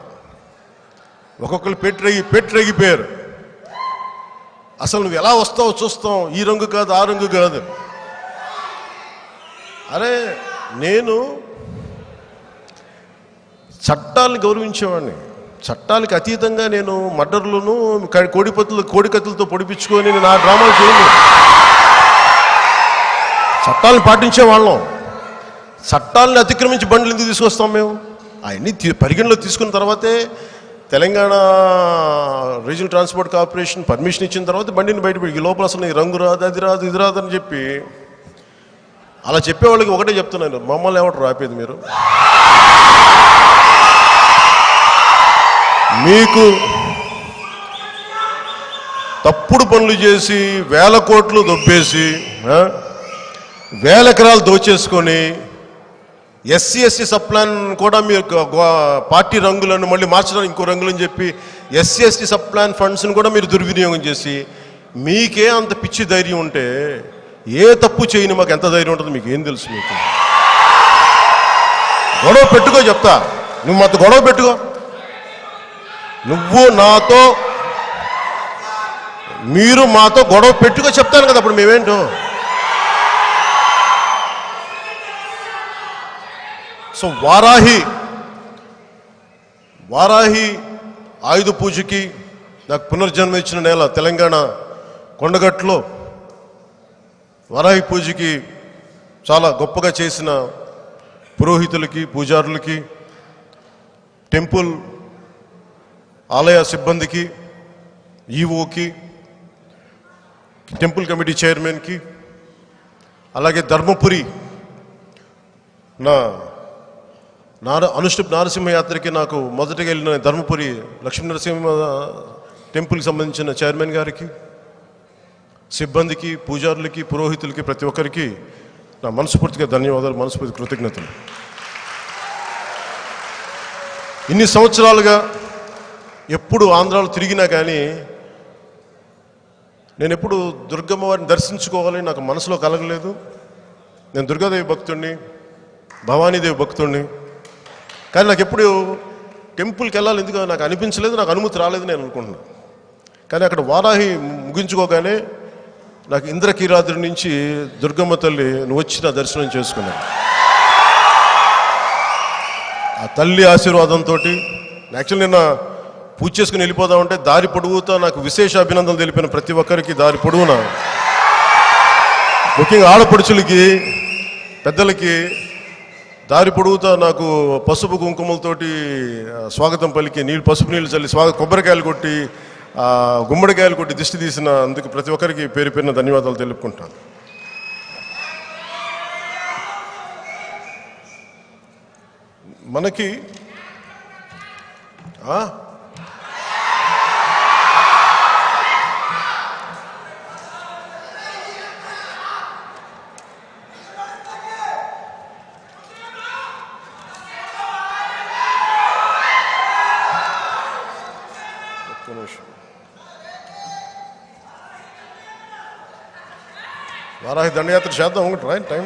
ఒక్కొక్కరు పెట్రెగిపోయారు. అసలు నువ్వు ఎలా వస్తావో చూస్తాం, ఈ రంగు కాదు ఆ రంగు కాదు. అరే నేను చట్టాలను గౌరవించేవాడిని, చట్టాలకు అతీతంగా నేను మర్డర్లను కోడికత్తులతో పొడిపించుకొని నా డ్రామాలు చేయను. చట్టాలను పాటించే వాళ్ళం. చట్టాలను అతిక్రమించి బండ్లు ఎందుకు తీసుకొస్తాం మేము? అవన్నీ పరిగణలో తీసుకున్న తర్వాతే Telangana regional transport corporation permission ఇచ్చిన తర్వాత బండిని బయటపెట్టి, ఈ లోపల అసలు ఈ రంగు రాదు, అది రాదు, ఇది రాదు అని చెప్పి అలా చెప్పేవాళ్ళకి ఒకటే చెప్తున్నాను, మమ్మల్ని ఎవరు రాపేది? మీరు మీకు తప్పుడు పనులు చేసి వేల కోట్లు దొబ్బేసి వేల ఎకరాలు దోచేసుకొని ఎస్సీ సబ్-ప్లాన్ కూడా మీరు పార్టీ రంగులను మళ్ళీ మార్చడానికి ఇంకో రంగులని చెప్పి ఎస్సీ సబ్-ప్లాన్ ఫండ్స్ని కూడా మీరు దుర్వినియోగం చేసి, మీకే అంత పిచ్చి ధైర్యం ఉంటే ఏ తప్పు చేయని మాకు ఎంత ధైర్యం ఉంటుందో మీకు ఏం తెలుసు? మీకు గొడవ పెట్టుకో, చెప్తా, నువ్వు మాతో గొడవ పెట్టుకో. నువ్వు నాతో మీరు మాతో గొడవ పెట్టుకో చెప్తాను కదా అప్పుడు మేమేంటో. సో వారాహి ఆయుధ పూజకి నాకు పునర్జన్మ ఇచ్చిన నేల తెలంగాణ కొండగట్టులో వారాహి పూజకి చాలా గొప్పగా చేసిన పురోహితులకి, పూజారులకి, టెంపుల్ ఆలయ సిబ్బందికి, ఈవోకి, టెంపుల్ కమిటీ చైర్మన్కి, అలాగే ధర్మపురి నా అనుష్ఠుప్ నారసింహయాత్రకి నాకు మొదటగా వెళ్ళిన ధర్మపురి లక్ష్మీ నరసింహ టెంపుల్కి సంబంధించిన చైర్మన్ గారికి, సిబ్బందికి, పూజారులకి, పురోహితులకి, ప్రతి ఒక్కరికి నా మనస్ఫూర్తిగా ధన్యవాదాలు, మనస్ఫూర్తి కృతజ్ఞతలు. ఇన్ని సంవత్సరాలుగా ఎప్పుడు ఆంధ్రాలో తిరిగినా కానీ నేను ఎప్పుడు దుర్గమ్మ వారిని దర్శించుకోవాలని నాకు మనసులో కలగలేదు. నేను దుర్గాదేవి భక్తుడిని, భవానీదేవి భక్తుడిని. కానీ నాకు ఎప్పుడు టెంపుల్కి వెళ్ళాలి ఎందుకు నాకు అనిపించలేదు, నాకు అనుమతి రాలేదు నేను అనుకుంటున్నాను. కానీ అక్కడ వారాహి ముగించుకోగానే నాకు ఇంద్రకీలాద్రి నుంచి దుర్గమ్మ తల్లి నువ్వు వచ్చిన దర్శనం చేసుకున్నాను. ఆ తల్లి ఆశీర్వాదంతో యాక్చువల్ నిన్న పూజ చేసుకుని వెళ్ళిపోదామంటే దారి పొడుగుతా నాకు విశేష అభినందనలు తెలిపిన ప్రతి ఒక్కరికి దారి పొడుగున, ముఖ్యంగా ఆడపడుచులకి, పెద్దలకి దారి పొడుగుతా నాకు పసుపు కుంకుమలతోటి స్వాగతం పలికి పసుపు నీళ్ళు చల్లి కొబ్బరికాయలు కొట్టి గుమ్మడికాయలు కొట్టి దిష్టి తీసిన అందుకు ప్రతి ఒక్కరికి పేరు పేరున ధన్యవాదాలు తెలుపుకుంటాను. మనకి వారాహి దండయాత్ర చేద్దాం ఒకటి టైం.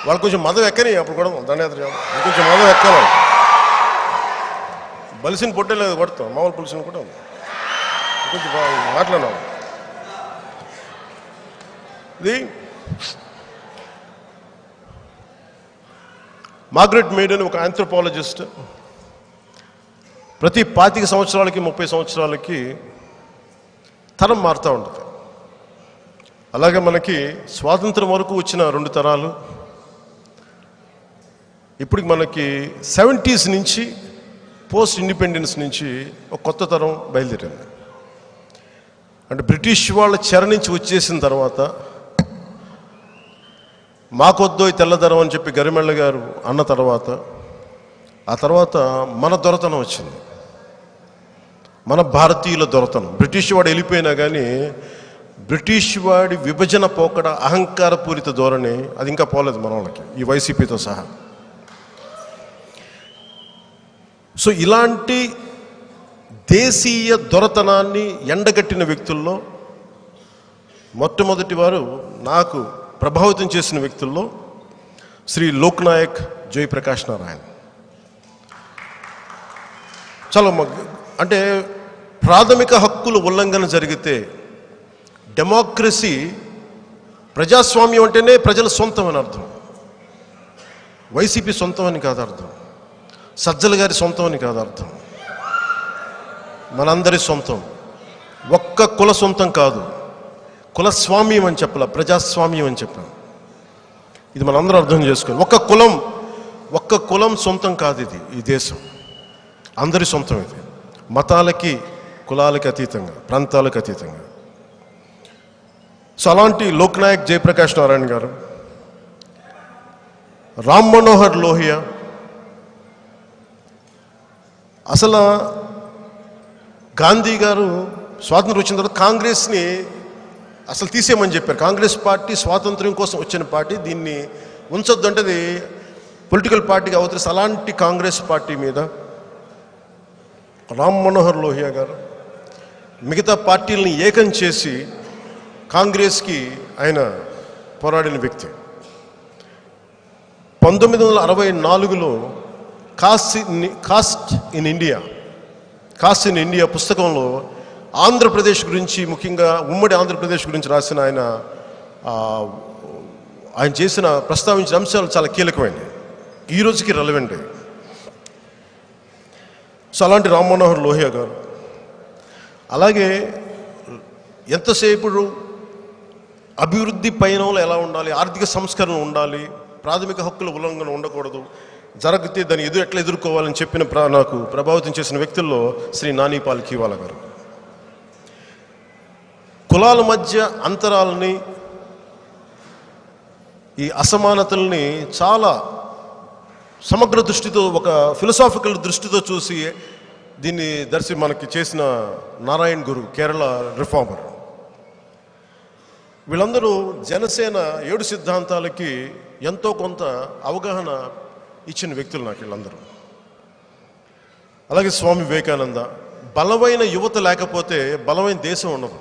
వాళ్ళు కొంచెం మదం ఎక్కని అప్పుడు కూడా దండయాత్ర చేద్దాం, కొంచెం మదం ఎక్కాలి. బలిసిన పొట్టేలేదు కొడతాం, మామూలు పులిసిన కూడా కొంచెం మాట్లాడినాం. ఇది మార్గరెట్ మీడ్ అని ఒక ఆంథ్రోపాలజిస్ట్ ప్రతి 25 సంవత్సరాలకి 30 సంవత్సరాలకి తరం మారుతూ ఉంటుంది. అలాగే మనకి స్వాతంత్రం వరకు వచ్చిన 2 తరాలు, ఇప్పటికి మనకి 70s నుంచి పోస్ట్ ఇండిపెండెన్స్ నుంచి ఒక కొత్త తరం బయలుదేరింది. అంటే బ్రిటిష్ వాళ్ళ చెర నుంచి వచ్చేసిన తర్వాత మాకొద్దో ఈ తెల్లదరం అని చెప్పి గరిమెళ్ళ గారు అన్న తర్వాత, ఆ తర్వాత మన దొరతనం వచ్చింది, మన భారతీయుల దొరతనం. బ్రిటిష్ వాడు వెళ్ళిపోయినా కానీ బ్రిటిష్ వాడి విభజన పోకడ, అహంకారపూరిత ధోరణి అది ఇంకా పోలేదు మన వాళ్ళకి, ఈ వైసీపీతో సహా. సో ఇలాంటి దేశీయ దొరతనాన్ని ఎండగట్టిన వ్యక్తుల్లో మొట్టమొదటి వారు, నాకు ప్రభావితం చేసిన వ్యక్తుల్లో శ్రీ లోక్నాయక్ జయప్రకాష్ నారాయణ్. చాలా అంటే ప్రాథమిక హక్కుల ఉల్లంఘన జరిగితే, డెమోక్రసీ, ప్రజాస్వామ్యం అంటేనే ప్రజల సొంతం అని అర్థం. వైసీపీ సొంతం అని కాదు అర్థం, సజ్జల గారి సొంతం అని కాదు అర్థం, మనందరి సొంతం. ఒక్క కుల సొంతం కాదు, కులస్వామ్యం అని చెప్పాల, ప్రజాస్వామ్యం అని చెప్పాం. ఇది మనందరం అర్థం చేసుకోవాలి. ఒక్క కులం సొంతం కాదు ఇది, ఈ దేశం అందరి సొంతం. ఇది మతాలకి, కులాలకి అతీతంగా, ప్రాంతాలకు అతీతంగా. సో అలాంటి లోక్నాయక్ జయప్రకాష్ నారాయణ గారు, రామ్ మనోహర్ లోహియా, అసలు గాంధీ గారు స్వాతంత్రం వచ్చిన తర్వాత కాంగ్రెస్ని అసలు తీసేయమని చెప్పారు. కాంగ్రెస్ పార్టీ స్వాతంత్ర్యం కోసం వచ్చిన పార్టీ, దీన్ని ఉంచొద్దు అంటే అది పొలిటికల్ పార్టీగా అవుతుంది. అలాంటి కాంగ్రెస్ పార్టీ మీద రామ్ మనోహర్ లోహియా గారు మిగతా పార్టీలని ఏకం చేసి కాంగ్రెస్కి ఆయన పోరాడిన వ్యక్తి. 1964లో కాస్ట్ ఇన్ ఇండియా పుస్తకంలో ఆంధ్రప్రదేశ్ గురించి, ముఖ్యంగా ఉమ్మడి ఆంధ్రప్రదేశ్ గురించి రాసిన ఆయన చేసిన ప్రస్తావించిన అంశాలు చాలా కీలకమైనవి, ఈ రోజుకి రెలవెంట్. సో అలాంటి రామ్ మనోహర్ లోహియా గారు, అలాగే ఎంతసేపు అభివృద్ధి పయనంలో ఎలా ఉండాలి, ఆర్థిక సంస్కరణ ఉండాలి, ప్రాథమిక హక్కుల ఉల్లంఘన ఉండకూడదు, జరిగితే దాన్ని ఎట్లా ఎదుర్కోవాలని చెప్పిన నాకు ప్రభావితం చేసిన వ్యక్తుల్లో శ్రీ నాని పాల్కీవాలా గారు. కులాల మధ్య అంతరాలని, ఈ అసమానతల్ని చాలా సమగ్ర దృష్టితో, ఒక ఫిలసాఫికల్ దృష్టితో చూసి దీన్ని మనకి చేసిన నారాయణ్ గురు, కేరళ రిఫార్మర్. వీళ్ళందరూ జనసేన 7 సిద్ధాంతాలకి ఎంతో కొంత అవగాహన ఇచ్చిన వ్యక్తులు నాకు వీళ్ళందరూ. అలాగే స్వామి వివేకానంద. బలమైన యువత లేకపోతే బలమైన దేశం ఉండదు.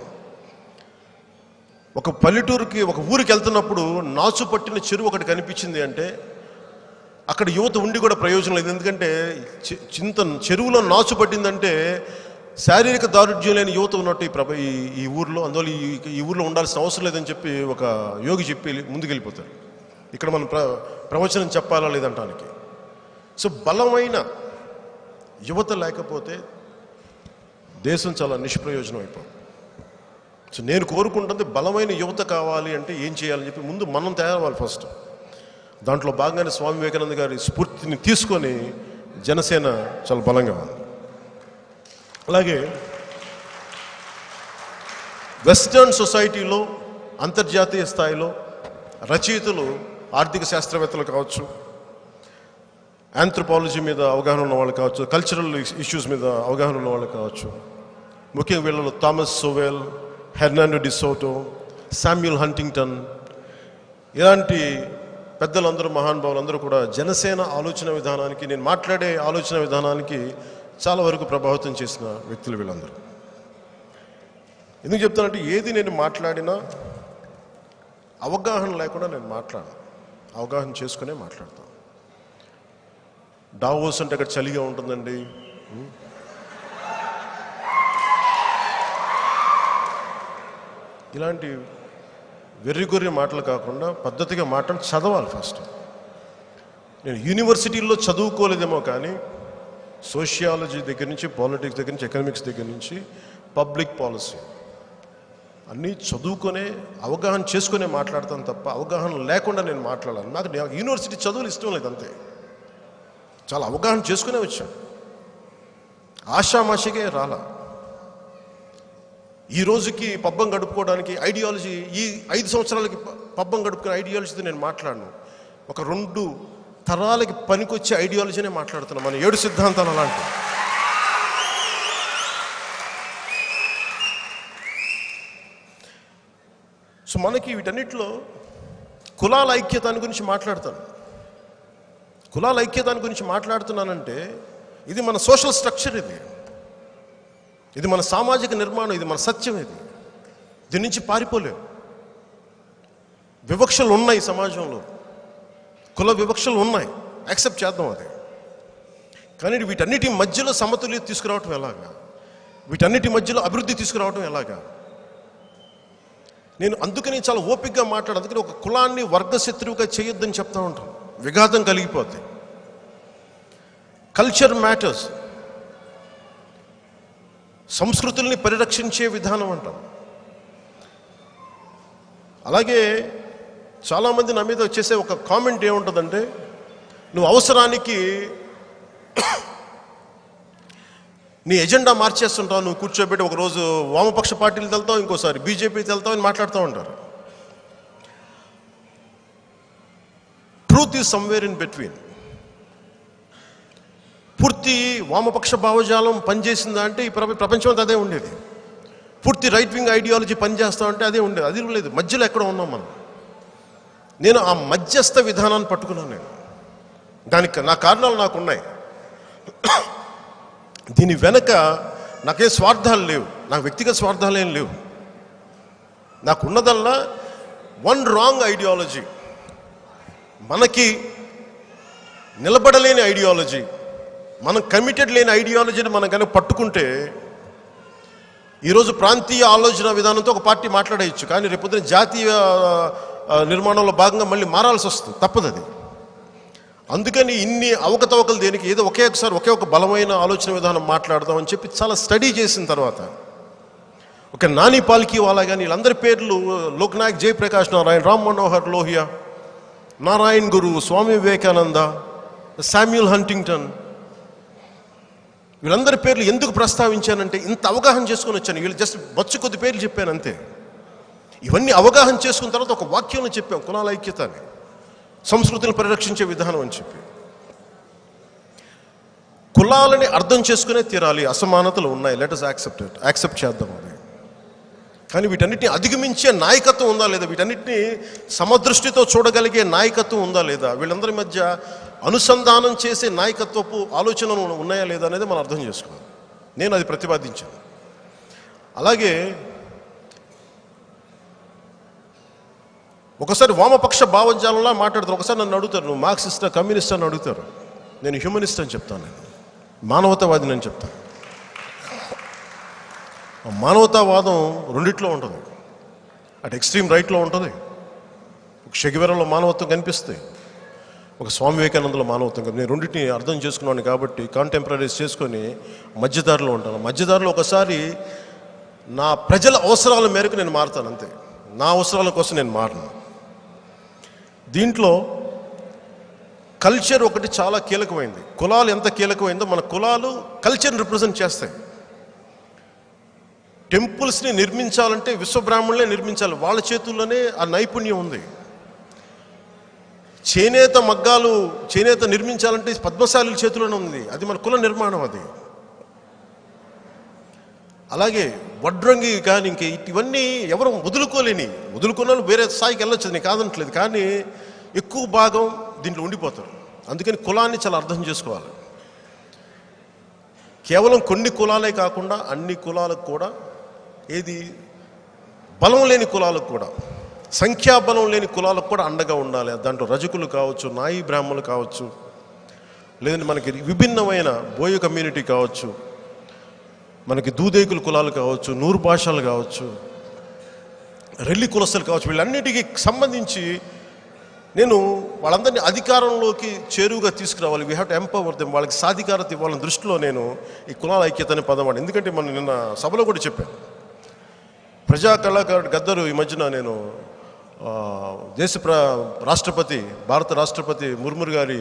ఒక పల్లెటూరుకి, ఒక ఊరికి వెళ్తున్నప్పుడు నాచు పట్టిన చెరువు ఒకటి కనిపించింది అంటే అక్కడ యువత ఉండి కూడా ప్రయోజనం లేదు. ఎందుకంటే చెరువులో నాచు పట్టిందంటే శారీరక దారుఢ్యం లేని యువత ఉన్నట్టు ఈ ఊర్లో, అందువల్ల ఈ ఊర్లో ఉండాల్సిన అవసరం లేదని చెప్పి ఒక యోగి చెప్పి ముందుకెళ్ళిపోతారు. ఇక్కడ మనం ప్రవచనం చెప్పాలా లేదంటానికి. సో బలమైన యువత లేకపోతే దేశం చాలా నిష్ప్రయోజనం అయిపోతుంది. సో నేను కోరుకుంటుంది బలమైన యువత కావాలి అంటే ఏం చేయాలని చెప్పి ముందు మనం తయారవ్వాలి ఫస్ట్. దాంట్లో భాగంగానే స్వామి వివేకానంద గారి స్ఫూర్తిని తీసుకొని జనసేన చాలా బలంగా ఉంది. అలాగే వెస్టర్న్ సొసైటీలో, అంతర్జాతీయ స్థాయిలో రచయితలు, ఆర్థిక శాస్త్రవేత్తలు కావచ్చు, ఆంథ్రోపాలజీ మీద అవగాహన ఉన్న వాళ్ళు కావచ్చు, కల్చరల్ ఇష్యూస్ మీద అవగాహన ఉన్న వాళ్ళు కావచ్చు, ముఖ్యంగా వీళ్ళలో Thomas Sowell, Hernando de Soto, Samuel Huntington, ఇలాంటి పెద్దలందరూ, మహానుభావులందరూ కూడా జనసేన ఆలోచన విధానానికి, నేను మాట్లాడే ఆలోచన విధానానికి చాలా వరకు ప్రభావితం చేసిన వ్యక్తులు వీళ్ళందరూ. ఎందుకు చెప్తానంటే ఏది నేను మాట్లాడినా అవగాహన లేకుండా నేను మాట్లాడను, అవగాహన చేసుకునే మాట్లాడతాను. డావోస్ అంటే అక్కడ చలిగా ఉంటుందండి, ఇలాంటి వెర్రిగొర్రి మాటలు కాకుండా పద్ధతిగా మాట్లాడి చదవాలి ఫస్ట్. నేను యూనివర్సిటీల్లో చదువుకోలేదేమో కానీ సోషియాలజీ దగ్గర నుంచి, పాలిటిక్స్ దగ్గర నుంచి, ఎకనామిక్స్ దగ్గర నుంచి పబ్లిక్ పాలసీ అన్నీ చదువుకొనే, అవగాహన చేసుకునే మాట్లాడతాను తప్ప అవగాహన లేకుండా నేను మాట్లాడాను. నాకు యూనివర్సిటీ చదువులు ఇష్టం లేదు, అంతే. చాలా అవగాహన చేసుకునే వచ్చాను, ఆషామాషిగా రాలా. ఈ రోజుకి పబ్బం గడుపుకోవడానికి ఐడియాలజీ, ఈ 5 సంవత్సరాలకి పబ్బం గడుపుకునే ఐడియాలజీతో నేను మాట్లాడను. ఒక 2 తరాలకి పనికొచ్చే ఐడియాలజీనే మాట్లాడుతున్నాం. మన 7 సిద్ధాంతాలు అలాంటి. సో మనకి వీటన్నిటిలో కులాల ఐక్యతాన్ని గురించి మాట్లాడతాను. కులాల ఐక్యతాన్ని గురించి మాట్లాడుతున్నానంటే ఇది మన సోషల్ స్ట్రక్చర్, ఇది మన సామాజిక నిర్మాణం, ఇది మన సత్యం. దీని నుంచి పారిపోలేము. వివక్షలు ఉన్నాయి సమాజంలో, కుల వివక్షలు ఉన్నాయి, యాక్సెప్ట్ చేద్దాం అది. కానీ వీటన్నిటి మధ్యలో సమతుల్యత తీసుకురావటం ఎలాగా, వీటన్నిటి మధ్యలో అభివృద్ధి తీసుకురావటం ఎలాగా, నేను అందుకని చాలా ఓపికగా మాట్లాడు. అందుకని ఒక కులాన్ని వర్గశత్రువుగా చేయొద్దని చెప్తా ఉంటాను, విఘాతం కలిగిపోద్ది. కల్చర్ మ్యాటర్స్, సంస్కృతుల్ని పరిరక్షించే విధానం అంటాం. అలాగే చాలామంది నా మీద వచ్చేసే ఒక కామెంట్ ఏముంటుందంటే, నువ్వు అవసరానికి నీ ఎజెండా మార్చేస్తుంటావు, నువ్వు కూర్చోబెట్టి ఒకరోజు వామపక్ష పార్టీలకు వెళ్తావు, ఇంకోసారి బీజేపీకి వెళ్తావు అని మాట్లాడుతూ ఉంటారు. Truth is somewhere in between. పూర్తి వామపక్ష భావజాలం పనిచేసిందా అంటే ఈ ప్రపంచం అంతా అదే ఉండేది. పూర్తి రైట్ వింగ్ ఐడియాలజీ పనిచేస్తా అంటే అదే ఉండేది. అది లేదు, మధ్యలో ఎక్కడ ఉన్నాం మనం. నేను ఆ మధ్యస్థ విధానాన్ని పట్టుకున్నాను. నేను దానికి నా కారణాలు నాకున్నాయి. దీని వెనక నాకే స్వార్థాలు లేవు, నాకు వ్యక్తిగత స్వార్థాలు ఏం లేవు. నాకున్నదల్లా వన్ రాంగ్ ఐడియాలజీ, మనకి నిలబడలేని ఐడియాలజీ, మనం కమిటెడ్ లేని ఐడియాలజీని మనం కనుక పట్టుకుంటే ఈరోజు ప్రాంతీయ ఆలోచన విధానంతో ఒక పార్టీ మాట్లాడేయచ్చు, కానీ రేపొద్దున జాతీయ నిర్మాణంలో భాగంగా మళ్ళీ మారాల్సి వస్తుంది, తప్పదు అది. అందుకని ఇన్ని అవకతవకలు దేనికి? ఏదో ఒకే ఒక బలమైన ఆలోచన విధానం మాట్లాడదామని చెప్పి చాలా స్టడీ చేసిన తర్వాత ఒక నాని పాల్కీవాలా కానీ వీళ్ళందరి పేర్లు, లోక్నాయక్ జయప్రకాష్ నారాయణ, రామ్ మనోహర్ లోహియా, నారాయణ్ గురు, స్వామి వివేకానంద, శామ్యూల్ హంటింగ్టన్, వీళ్ళందరి పేర్లు ఎందుకు ప్రస్తావించానంటే ఇంత అవగాహన చేసుకొని వచ్చాను. వీళ్ళు జస్ట్ బొచ్చు కొద్ది పేర్లు చెప్పాను అంతే. ఇవన్నీ అవగాహన చేసుకున్న తర్వాత ఒక వాక్యంలో చెప్పాం కులాల ఐక్యత అని, సంస్కృతిని పరిరక్షించే విధానం అని చెప్పి. కులాలని అర్థం చేసుకునే తీరాలి. అసమానతలు ఉన్నాయి, లెట్ us యాక్సెప్ట్ చేద్దాం అది. కానీ వీటన్నిటిని అధిగమించే నాయకత్వం ఉందా లేదా? వీటన్నిటిని సమదృష్టితో చూడగలిగే నాయకత్వం ఉందా లేదా? వీళ్ళందరి మధ్య అనుసంధానం చేసే నాయకత్వపు ఆలోచనలు ఉన్నాయా లేదా అనేది మనం అర్థం చేసుకోవాలి. నేను అది ప్రతిపాదించాను. అలాగే ఒకసారి వామపక్ష భావజాలంలా మాట్లాడతారు. ఒకసారి నన్ను అడుగుతారు, నువ్వు మార్క్సిస్టా కమ్యూనిస్ట్ అని అడుగుతారు. నేను హ్యూమనిస్ట్ అని చెప్తాను, నేను మానవతావాదిని అని చెప్తాను. మానవతావాదం రెండిట్లో ఉంటుంది. అటు ఎక్స్ట్రీమ్ రైట్లో ఉంటుంది, ఒక షెగివెరాలో మానవత్వం కనిపిస్తాయి, ఒక స్వామి వివేకానందలో మానవత్వం కనిపిస్తుంది. నేను రెండింటిని అర్థం చేసుకున్నాను కాబట్టి కాంటెంపరీస్ చేసుకొని మధ్యదారిలో ఉంటాను. మధ్యదారిలో ఒకసారి నా ప్రజల అవసరాల మేరకు నేను మారుతాను అంతే, నా అవసరాల కోసం నేను మారను. దీంట్లో కల్చర్ ఒకటి చాలా కీలకమైంది. కులాలు ఎంత కీలకమైందో, మన కులాలు కల్చర్ని రిప్రజెంట్ చేస్తాయి. టెంపుల్స్ని నిర్మించాలంటే విశ్వబ్రాహ్మణులే నిర్మించాలి, వాళ్ళ చేతుల్లోనే ఆ నైపుణ్యం ఉంది. చేనేత నిర్మించాలంటే పద్మశాలుల చేతుల్లోనే ఉంది, అది మన కుల నిర్మాణం అది. అలాగే వడ్రంగి కానీ ఇంక ఇవన్నీ ఎవరు వదులుకున్న వేరే స్థాయికి వెళ్ళొచ్చు, నేను కాదనట్లేదు, కానీ ఎక్కువ భాగం దీంట్లో ఉండిపోతారు. అందుకని కులాన్ని చాలా అర్థం చేసుకోవాలి. కేవలం కొన్ని కులాలే కాకుండా అన్ని కులాలకు కూడా, ఏది బలం లేని కులాలకు కూడా, సంఖ్యాబలం లేని కులాలకు కూడా అండగా ఉండాలి. దాంట్లో రజకులు కావచ్చు, నాయి బ్రాహ్మణులు కావచ్చు, లేదంటే మనకి విభిన్నమైన బోయ కమ్యూనిటీ కావచ్చు, మనకి దూదేకుల కులాలు కావచ్చు, నూరు భాషలు కావచ్చు, రెల్లి కులస్తులు కావచ్చు, వీళ్ళన్నిటికీ సంబంధించి నేను వాళ్ళందరినీ అధికారంలోకి చేరువుగా తీసుకురావాలి. We have to empower them. వాళ్ళకి సాధికారత ఇవ్వాలని దృష్టిలో నేను ఈ కులాల ఐక్యత అనే పదం వాడు. ఎందుకంటే మనం నిన్న సభలో కూడా చెప్పాను, ప్రజా కళాకారుడు గద్దరు ఈ మధ్యన నేను రాష్ట్రపతి భారత రాష్ట్రపతి ముర్మురు గారి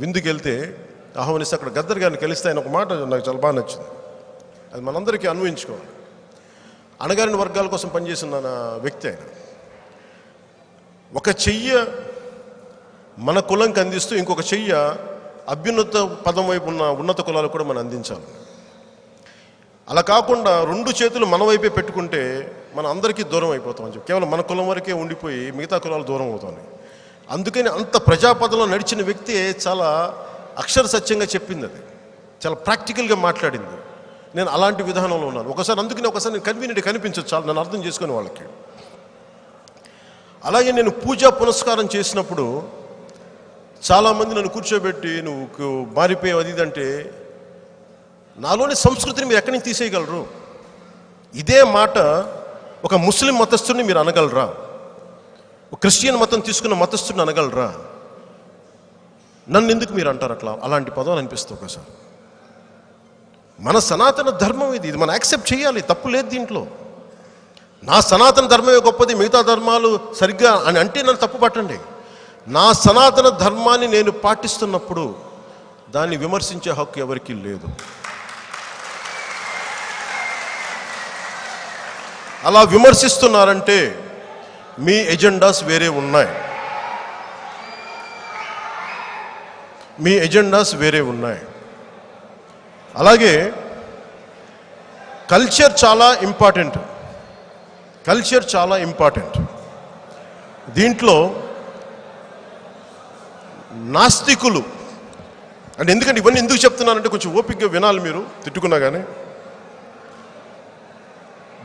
విందుకి వెళ్తే ఆహ్వానిస్తే అక్కడ గద్దర్ గారిని కలిస్తే ఆయన ఒక మాట నాకు చాలా బాగా నచ్చింది. అది మనందరికీ అన్వయించుకోవాలి. అణగారిన వర్గాల కోసం పనిచేసిన వ్యక్తి ఆయన. ఒక చెయ్య మన కులంకి అందిస్తూ ఇంకొక చెయ్య అభ్యున్నత పదం వైపు ఉన్న ఉన్నత కులాలకు కూడా మనం అందించాలి. అలా కాకుండా రెండు చేతులు మన వైపే పెట్టుకుంటే మనం అందరికీ దూరం అయిపోతాం అని చెప్పి కేవలం మన కులం వరకే ఉండిపోయి మిగతా కులాలు దూరం అవుతాయి. అందుకని అంత ప్రజాపదంలో నడిచిన వ్యక్తి చాలా అక్షర సత్యంగా చెప్పింది, అది చాలా ప్రాక్టికల్గా మాట్లాడింది. నేను అలాంటి విధానంలో ఉన్నాను. ఒకసారి నేను కన్వీనియంట్ కనిపించదు, చాలా నన్ను అర్థం చేసుకునే వాళ్ళకి. అలాగే నేను పూజా పునస్కారం చేసినప్పుడు చాలామంది నన్ను కూర్చోబెట్టి నువ్వు మారిపోయావు అది ఇదంటే, నాలోని సంస్కృతిని మీరు ఎక్కడి నుంచి తీసేయగలరు? ఇదే మాట ఒక ముస్లిం మతస్థుడిని మీరు అనగలరా? ఒక క్రిస్టియన్ మతం తీసుకున్న మతస్థుడిని అనగలరా? నన్ను ఎందుకు మీరు అంటారు అట్లా? అలాంటి పదాలు అనిపిస్తుంది ఒకసారి. మన సనాతన ధర్మం ఇది మనం యాక్సెప్ట్ చేయాలి, తప్పు లేదు దీంట్లో. నా సనాతన ధర్మమే గొప్పది, మిగతా ధర్మాలు సరిగ్గా అని అంటే నన్ను తప్పు పట్టండి. నా సనాతన ధర్మాన్ని నేను పాటిస్తున్నప్పుడు దాన్ని విమర్శించే హక్కు ఎవరికీ లేదు. అలా విమర్శిస్తున్నారంటే మీ ఎజెండాస్ వేరే ఉన్నాయి, మీ ఎజెండాస్ వేరే ఉన్నాయి. అలాగే కల్చర్ చాలా ఇంపార్టెంట్, కల్చర్ చాలా ఇంపార్టెంట్. దీంట్లో నాస్తికులు అంటే, ఎందుకంటే ఇవన్నీ ఎందుకు చెప్తున్నానంటే కొంచెం ఓపికగా వినాలి మీరు, తిట్టుకున్నా కానీ.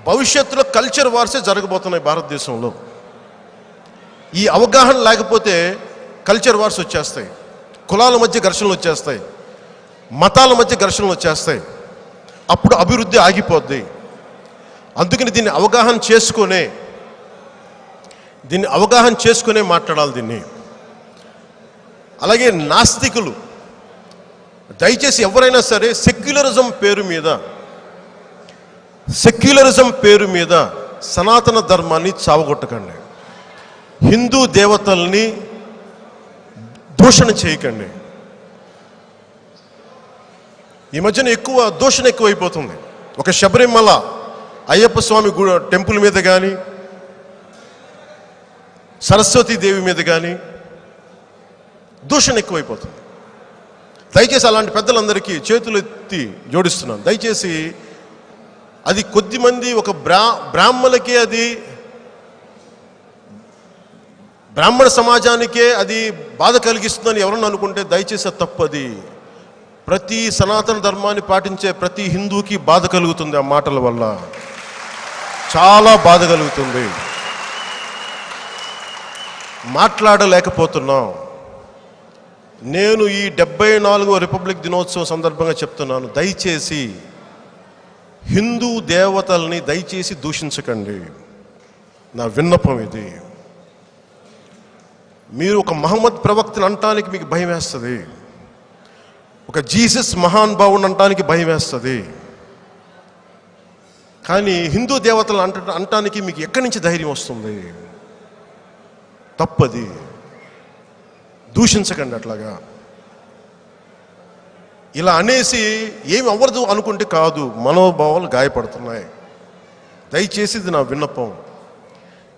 భవిష్యత్తులో కల్చర్ వార్సే జరగబోతున్నాయి భారతదేశంలో. ఈ అవగాహన లేకపోతే కల్చర్ వార్స్ వచ్చేస్తాయి, కులాల మధ్య ఘర్షణలు వచ్చేస్తాయి, మతాల మధ్య ఘర్షణలు వచ్చేస్తాయి. అప్పుడు అభివృద్ధి ఆగిపోద్ది. అందుకని దీన్ని అవగాహన చేసుకునే మాట్లాడాలి దీన్ని. అలాగే నాస్తికులు దయచేసి ఎవరైనా సరే సెక్యులరిజం పేరు మీద సనాతన ధర్మాన్ని చావగొట్టకండి. హిందూ దేవతల్ని దూషణ చేయకండి. ఈ మధ్యన దూషణ ఎక్కువైపోతుంది. ఒక శబరిమల అయ్యప్ప స్వామి టెంపుల్ మీద కానీ, సరస్వతీదేవి మీద కానీ దూషణ ఎక్కువైపోతుంది. దయచేసి అలాంటి పెద్దలందరికీ చేతులు ఎత్తి జోడిస్తున్నాను. దయచేసి అది కొద్దిమంది ఒక బ్రాహ్మణులకే, అది బ్రాహ్మణ సమాజానికే అది బాధ కలిగిస్తుందని ఎవరన్నా అనుకుంటే దయచేసి అది తప్పది. ప్రతి సనాతన ధర్మాన్ని పాటించే ప్రతి హిందూకి బాధ కలుగుతుంది. ఆ మాటల వల్ల చాలా బాధ కలుగుతుంది. మాట్లాడలేకపోతున్నాం. నేను ఈ 74వ రిపబ్లిక్ దినోత్సవం సందర్భంగా చెప్తున్నాను, దయచేసి హిందూ దేవతల్ని దయచేసి దూషించకండి. నా విన్నపం ఇది. మీరు ఒక మహమ్మద్ ప్రవక్తని అనటానికి మీకు భయం వేస్తుంది. ఒక జీసస్ మహానుభావుని అనటానికి భయం వేస్తుంది. కానీ హిందూ దేవతలు అనటానికి మీకు ఎక్కడి నుంచి ధైర్యం వస్తుంది? తప్పది. దూషించకండి అట్లాగా. ఇలా అనేసి ఏమి అవ్వదు అనుకుంటే కాదు, మనోభావాలు గాయపడుతున్నాయి. దయచేసి ఇది నా విన్నపం.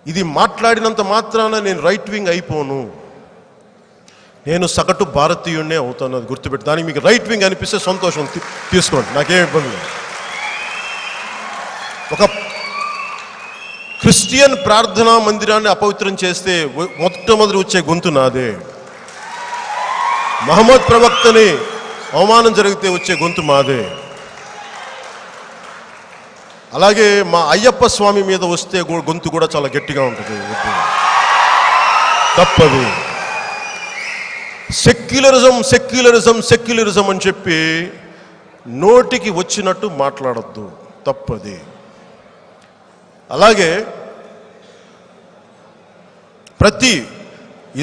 ఇది మాట్లాడినంత మాత్రాన నేను రైట్ వింగ్ అయిపోను. నేను సగటు భారతీయుడినే అవుతాను. అది గుర్తుపెట్టి, దానికి మీకు రైట్ వింగ్ అనిపిస్తే సంతోషం, తీసుకోండి, నాకేం ఇబ్బంది లేదు. ఒక క్రిస్టియన్ ప్రార్థనా మందిరాన్ని అపవిత్రం చేస్తే మొట్టమొదటి వచ్చే గొంతు నాదే. మహమ్మద్ ప్రవక్తని అవమానం జరిగితే వచ్చే గొంతు మాదే. అలాగే మా అయ్యప్ప స్వామి మీద వస్తే గొంతు కూడా చాలా గట్టిగా ఉంటుంది. తప్పదు. సెక్యులరిజం అని చెప్పి నోటికి వచ్చినట్టు మాట్లాడద్దు. తప్పది. అలాగే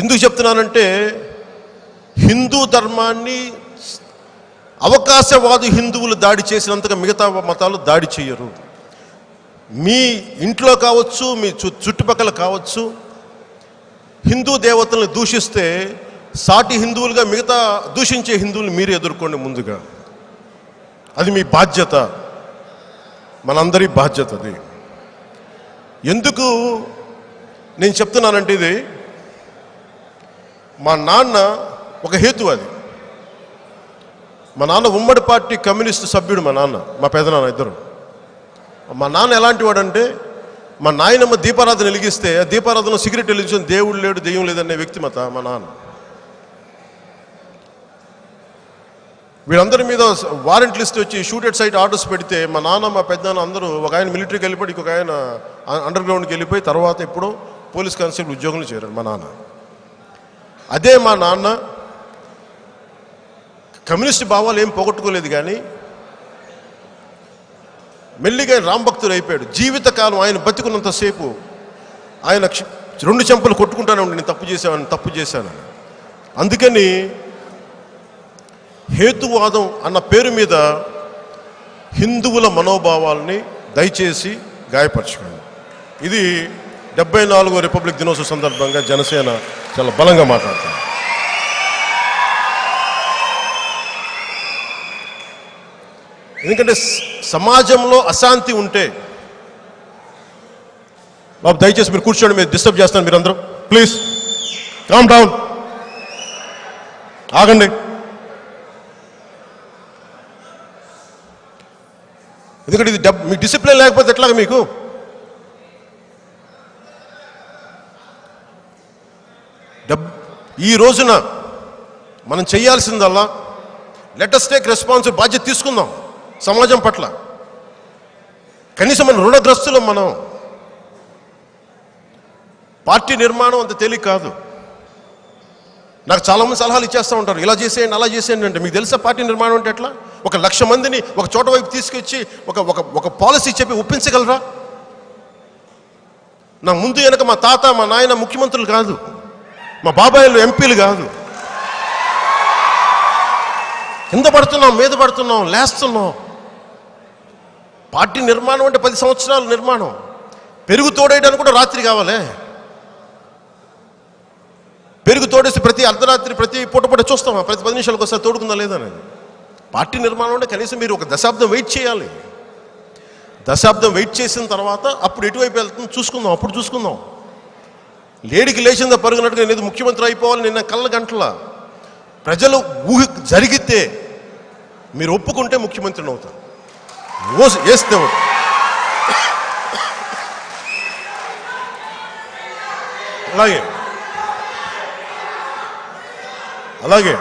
ఎందుకు చెప్తున్నానంటే, హిందూ ధర్మాన్ని అవకాశవాది హిందువులు దాడి చేసినంతగా మిగతా మతాలు దాడి చేయరు. మీ ఇంట్లో కావచ్చు, మీ చుట్టుపక్కల కావచ్చు, హిందూ దేవతలను దూషిస్తే సాటి హిందువులుగా మిగతా దూషించే హిందువులు మీరు ఎదుర్కోండి ముందుగా. అది మీ బాధ్యత, మనందరి బాధ్యత అది. ఎందుకు నేను చెప్తున్నానంటే, ఇది మా నాన్న ఒక హేతు. అది మా నాన్న ఉమ్మడి పార్టీ కమ్యూనిస్టు సభ్యుడు. మా నాన్న, మా పెదనాన్న ఇద్దరు. మా నాన్న ఎలాంటి వాడంటే, మా నాయనమ్మ దీపారాధన వెలిగిస్తే ఆ దీపారాధన సిగరెట్ వెలిగించిన దేవుడు లేడు, దెయ్యం లేదనే వ్యక్తిమత మా నాన్న. వీళ్ళందరి మీద వారెంట్ లిస్ట్ వచ్చి షూటెడ్ సైట్ ఆర్డర్స్ పెడితే మా నాన్న, మా పెద్దనాన్న అందరూ, ఒక ఆయన మిలిటరీకి వెళ్ళిపోయి, ఇంకొక ఆయన అండర్ గ్రౌండ్కి వెళ్ళిపోయి, తర్వాత ఇప్పుడు పోలీస్ కానిస్టేబుల్ ఉద్యోగంలో చేరారు మా నాన్న. అదే మా నాన్న కమ్యూనిస్ట్ భావాలు ఏం పోగొట్టుకోలేదు, కానీ మెల్లిగా రాంభక్తుడు అయిపోయాడు. జీవితకాలం ఆయన బతికున్నంతసేపు ఆయన 2 చెంపలు కొట్టుకుంటానే ఉండి, నేను తప్పు చేశాను. అందుకని హేతువాదం అన్న పేరు మీద హిందువుల మనోభావాల్ని దయచేసి గాయపరచుకోండి. ఇది 74వ రిపబ్లిక్ దినోత్సవ సందర్భంగా జనసేన చాలా బలంగా మాట్లాడుతుంది. ఎందుకంటే సమాజంలో అశాంతి ఉంటే, బాబు దయచేసి మీరు కూర్చోండి, మీరు డిస్టర్బ్ చేస్తాను మీరందరూ, ప్లీజ్ కామ్ డౌన్, ఆగండి. ఎందుకంటే ఇది మీకు డిసిప్లిన్ లేకపోతే ఎట్లాగా? మీకు ఈ రోజున మనం చేయాల్సిందల్లా లెట్ us టేక్ రెస్పాన్సిబిలిటీ, బాధ్యత తీసుకుందాం సమాజం పట్ల. కనీసం మన రుణగ్రస్తులం. మనం పార్టీ నిర్మాణం అంత తేలిక కాదు. నాకు చాలామంది సలహాలు ఇచ్చేస్తూ ఉంటారు, ఇలా చేసేయండి అలా చేసేయండి అంటే. మీకు తెలుసా పార్టీ నిర్మాణం అంటే ఎట్లా? 1,00,000 మందిని ఒక చోట వైపు తీసుకొచ్చి ఒక పాలసీ చెప్పి ఒప్పించగలరా? నా ముందు వెనక మా తాత మా నాయన ముఖ్యమంత్రులు కాదు, మా బాబాయిలు ఎంపీలు కాదు. కింద పడుతున్నాం, మీద పడుతున్నాం, లేస్తున్నాం. పార్టీ నిర్మాణం అంటే 10 సంవత్సరాల నిర్మాణం. పెరుగు తోడేయడానికి కూడా రాత్రి కావాలి. పెరుగు తోడేసి ప్రతి అర్ధరాత్రి ప్రతి పూట చూస్తామా? ప్రతి 10 నిమిషాలకు ఒకసారి తోడుకుందా లేదనేది. పార్టీ నిర్మాణం అంటే కనీసం మీరు ఒక దశాబ్దం వెయిట్ చేయాలి. దశాబ్దం వెయిట్ చేసిన తర్వాత అప్పుడు ఎటువైపు వెళ్తుందో చూసుకుందాం, అప్పుడు చూసుకుందాం. లేడికి లేచిందా పరుగునట్టుగా నేను ముఖ్యమంత్రి అయిపోవాలి నిన్న కళ్ళ గంటల. ప్రజలు ఊహ జరిగితే మీరు ఒప్పుకుంటే ముఖ్యమంత్రిని అవుతారు. వేస్తే అలాగే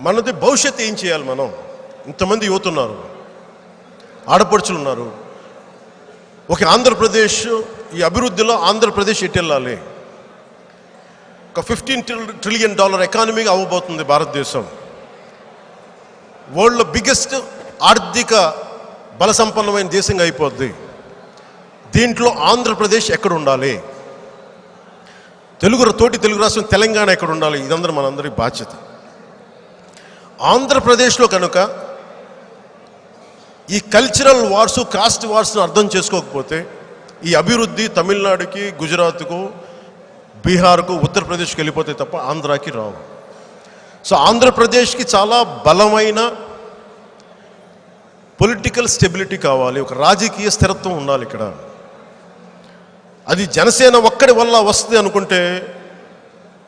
మనది భవిష్యత్తు ఏం చేయాలి? మనం ఇంతమంది యువత ఉన్నారు, ఆడపడుచులు ఉన్నారు. ఒక ఆంధ్రప్రదేశ్, ఈ అభివృద్ధిలో ఆంధ్రప్రదేశ్ ఎటు వెళ్ళాలి? ఒక $15 ట్రిలియన్ ఎకానమీగా అవ్వబోతుంది భారతదేశం. వరల్డ్లో బిగ్గెస్ట్ ఆర్థిక బలసంపన్నమైన దేశంగా అయిపోద్ది. దీంట్లో ఆంధ్రప్రదేశ్ ఎక్కడ ఉండాలి? తోటి తెలుగు రాష్ట్రం తెలంగాణ ఎక్కడ ఉండాలి? ఇదందరూ మనందరి బాధ్యత. ఆంధ్రప్రదేశ్లో కనుక ఈ కల్చరల్ వార్సు, కాస్ట్ వార్స్ను అర్థం చేసుకోకపోతే ఈ అభివృద్ధి తమిళనాడుకి, గుజరాత్కు, బీహార్కు, ఉత్తరప్రదేశ్కి వెళ్ళిపోతే తప్ప ఆంధ్రాకి రావు. సో ఆంధ్రప్రదేశ్కి చాలా బలమైన పొలిటికల్ స్టెబిలిటీ కావాలి, ఒక రాజకీయ స్థిరత్వం ఉండాలి ఇక్కడ. అది జనసేన ఒక్కడి వల్ల వస్తుంది అనుకుంటే,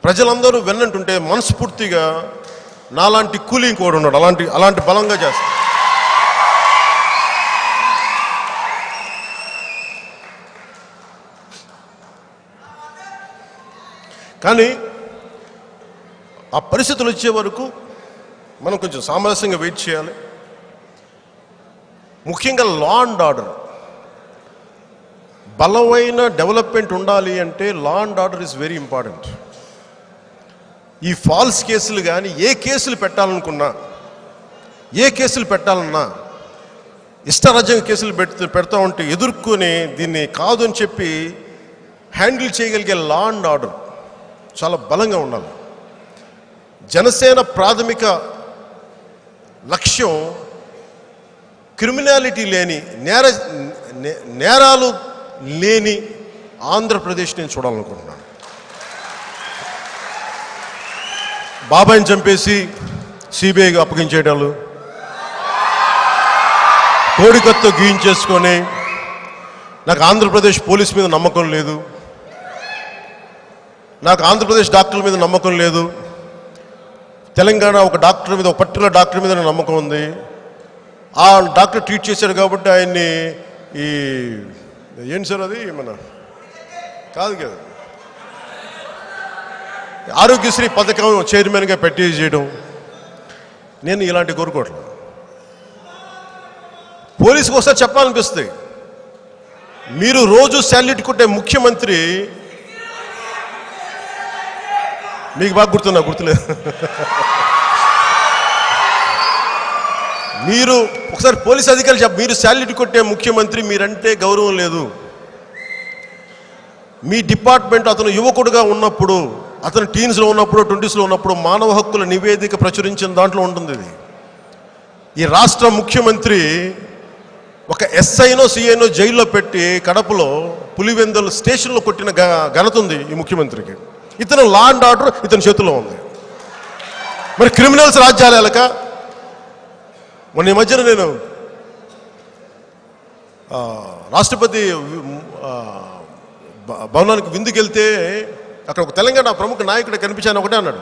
ప్రజలందరూ వెన్నంటుంటే మనస్ఫూర్తిగా నాలాంటి కూలింగ్ కూడా ఉన్నాడు, అలాంటి బలంగా చేస్తాడు. కానీ ఆ పరిస్థితులు వచ్చే వరకు మనం కొంచెం సామరస్యంగా వెయిట్ చేయాలి. ముఖ్యంగా లా అండ్ ఆర్డర్, బలమైన డెవలప్మెంట్ ఉండాలి అంటే law and order is very important. ఈ ఫాల్స్ కేసులు కానీ ఏ కేసులు పెట్టాలన్నా ఇష్టరాజ్యంగా కేసులు పెడతా ఉంటే ఎదుర్కొని దీన్ని కాదు అని చెప్పి హ్యాండిల్ చేయగలిగే లా అండ్ ఆర్డర్ చాలా బలంగా ఉండాలి. జనసేన ప్రాథమిక లక్ష్యం క్రిమినాలిటీ లేని, నేరాలు లేని ఆంధ్రప్రదేశ్ నేను చూడాలనుకుంటున్నాను. బాబాయిని చంపేసి సిబిఐకి అప్పగించేటాలు, కోడికత్తో గీయించేసుకొని నాకు ఆంధ్రప్రదేశ్ పోలీస్ మీద నమ్మకం లేదు, నాకు ఆంధ్రప్రదేశ్ డాక్టర్ల మీద నమ్మకం లేదు, తెలంగాణ ఒక డాక్టర్ మీద, ఒక పర్టికులర్ డాక్టర్ మీద నమ్మకం ఉంది, ఆ డాక్టర్ ట్రీట్ చేశాడు కాబట్టి ఆయన్ని ఈ ఏంటి సార్ అది మన కాదు కదా ఆరోగ్యశ్రీ పథకం చైర్మన్గా చేయడం, నేను ఇలాంటి కోరుకోవట్లేదు. పోలీసుకు ఒకసారి చెప్పాలనిపిస్తుంది, మీరు రోజు శాల్యూట్ కొట్టే ముఖ్యమంత్రి, మీకు బాగా గుర్తులేదు, మీరు ఒకసారి పోలీస్ అధికారులు మీరు శాల్యూట్ కొట్టే ముఖ్యమంత్రి, మీరంటే గౌరవం లేదు. మీ డిపార్ట్మెంట్ అతను యువకుడుగా ఉన్నప్పుడు, అతను టీన్స్లో ఉన్నప్పుడు, 20స్లో ఉన్నప్పుడు మానవ హక్కుల నివేదిక ప్రచురించిన దాంట్లో ఉంటుంది ఇది. ఈ రాష్ట్ర ముఖ్యమంత్రి ఒక ఎస్ఐనో సిఐనో జైల్లో పెట్టి కడపలో పులివెందుల స్టేషన్లో కొట్టిన ఘనత ఉంది ఈ ముఖ్యమంత్రికి. ఇతను లా అండ్ ఆర్డర్ ఇతని చేతిలో ఉంది. మరి క్రిమినల్స్ రాజ్యాలు ఎలక. మొన్న ఈ మధ్యన నేను రాష్ట్రపతి భవనానికి విందుకెళ్తే అక్కడ ఒక తెలంగాణ ప్రముఖ నాయకుడు కనిపించాను. ఒకటే అన్నాడు,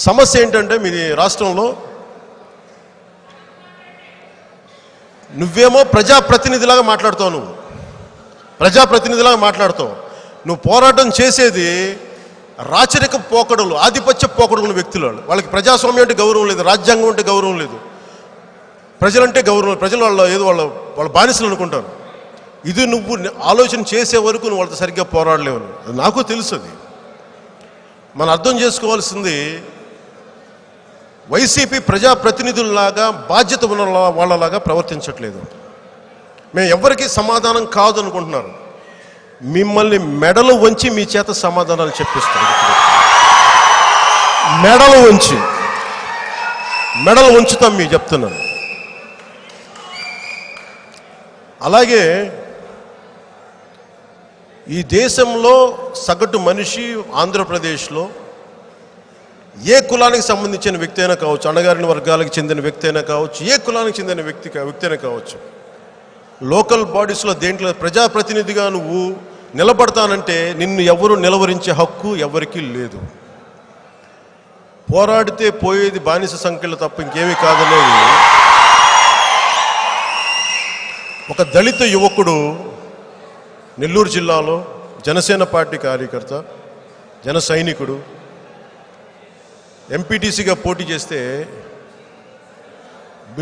సమస్య ఏంటంటే మీది రాష్ట్రంలో నువ్వేమో ప్రజాప్రతినిధిలాగా మాట్లాడుతావు, నువ్వు పోరాటం చేసేది రాచరిక పోకడలు, ఆధిపత్య పోకడలు వ్యక్తులు. వాళ్ళకి ప్రజాస్వామ్యం అంటే గౌరవం లేదు, రాజ్యాంగం అంటే గౌరవం లేదు, ప్రజలంటే గౌరవం, ప్రజలు వాళ్ళ బానిసలు అనుకుంటారు. ఇది నువ్వు ఆలోచన చేసే వరకు నువ్వు వాళ్ళతో సరిగ్గా పోరాడలేవు. అది నాకు తెలుసు. అది మనం అర్థం చేసుకోవాల్సింది వైసీపీ ప్రజాప్రతినిధుల్లాగా బాధ్యత ఉన్న వాళ్ళలాగా ప్రవర్తించట్లేదు. మేము ఎవరికి సమాధానం కాదు అనుకుంటున్నారు. మిమ్మల్ని మెడలు వంచి మీ చేత సమాధానాలు చెప్పిస్తారు. మెడలు వంచుతాం మీ చెప్తున్నాను. అలాగే ఈ దేశంలో సగటు మనిషి ఆంధ్రప్రదేశ్లో ఏ కులానికి సంబంధించిన వ్యక్తి అయినా కావచ్చు, అణగారిన వర్గాలకు చెందిన వ్యక్తి అయినా కావచ్చు, ఏ కులానికి చెందిన వ్యక్తి అయినా కావచ్చు, లోకల్ బాడీస్లో దేంట్లో ప్రజాప్రతినిధిగా నువ్వు నిలబడతానంటే నిన్ను ఎవరు నిలవరించే హక్కు ఎవరికీ లేదు. పోరాడితే పోయేది బానిస సంఖ్యలు తప్ప ఇంకేమీ కాదనేది ఒక దళిత యువకుడు నెల్లూరు జిల్లాలో జనసేన పార్టీ కార్యకర్త, జన సైనికుడు, ఎంపీటీసీగా పోటీ చేస్తే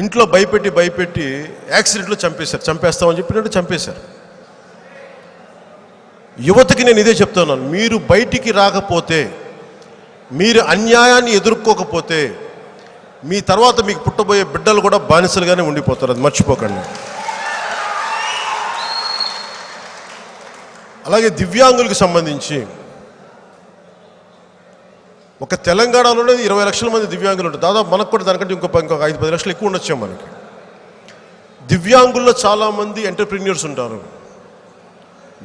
ఇంట్లో భయపెట్టి యాక్సిడెంట్లో చంపేస్తామని చెప్పినట్టు చంపేశారు. యువతకి నేను ఇదే చెప్తున్నాను, మీరు బయటికి రాకపోతే, మీరు అన్యాయాన్ని ఎదుర్కోకపోతే మీ తర్వాత మీకు పుట్టబోయే బిడ్డలు కూడా బానిసలుగానే ఉండిపోతారు. అది మర్చిపోకండి. అలాగే దివ్యాంగులకు సంబంధించి ఒక తెలంగాణలోనే 20 లక్షల మంది దివ్యాంగులు ఉంటారు. దాదాపు మనకు కూడా దానికంటే ఇంకొక 5-10 లక్షలు ఎక్కువ ఉండొచ్చాం. మనకి దివ్యాంగుల్లో చాలామంది ఎంటర్ప్రీన్యూర్స్ ఉంటారు.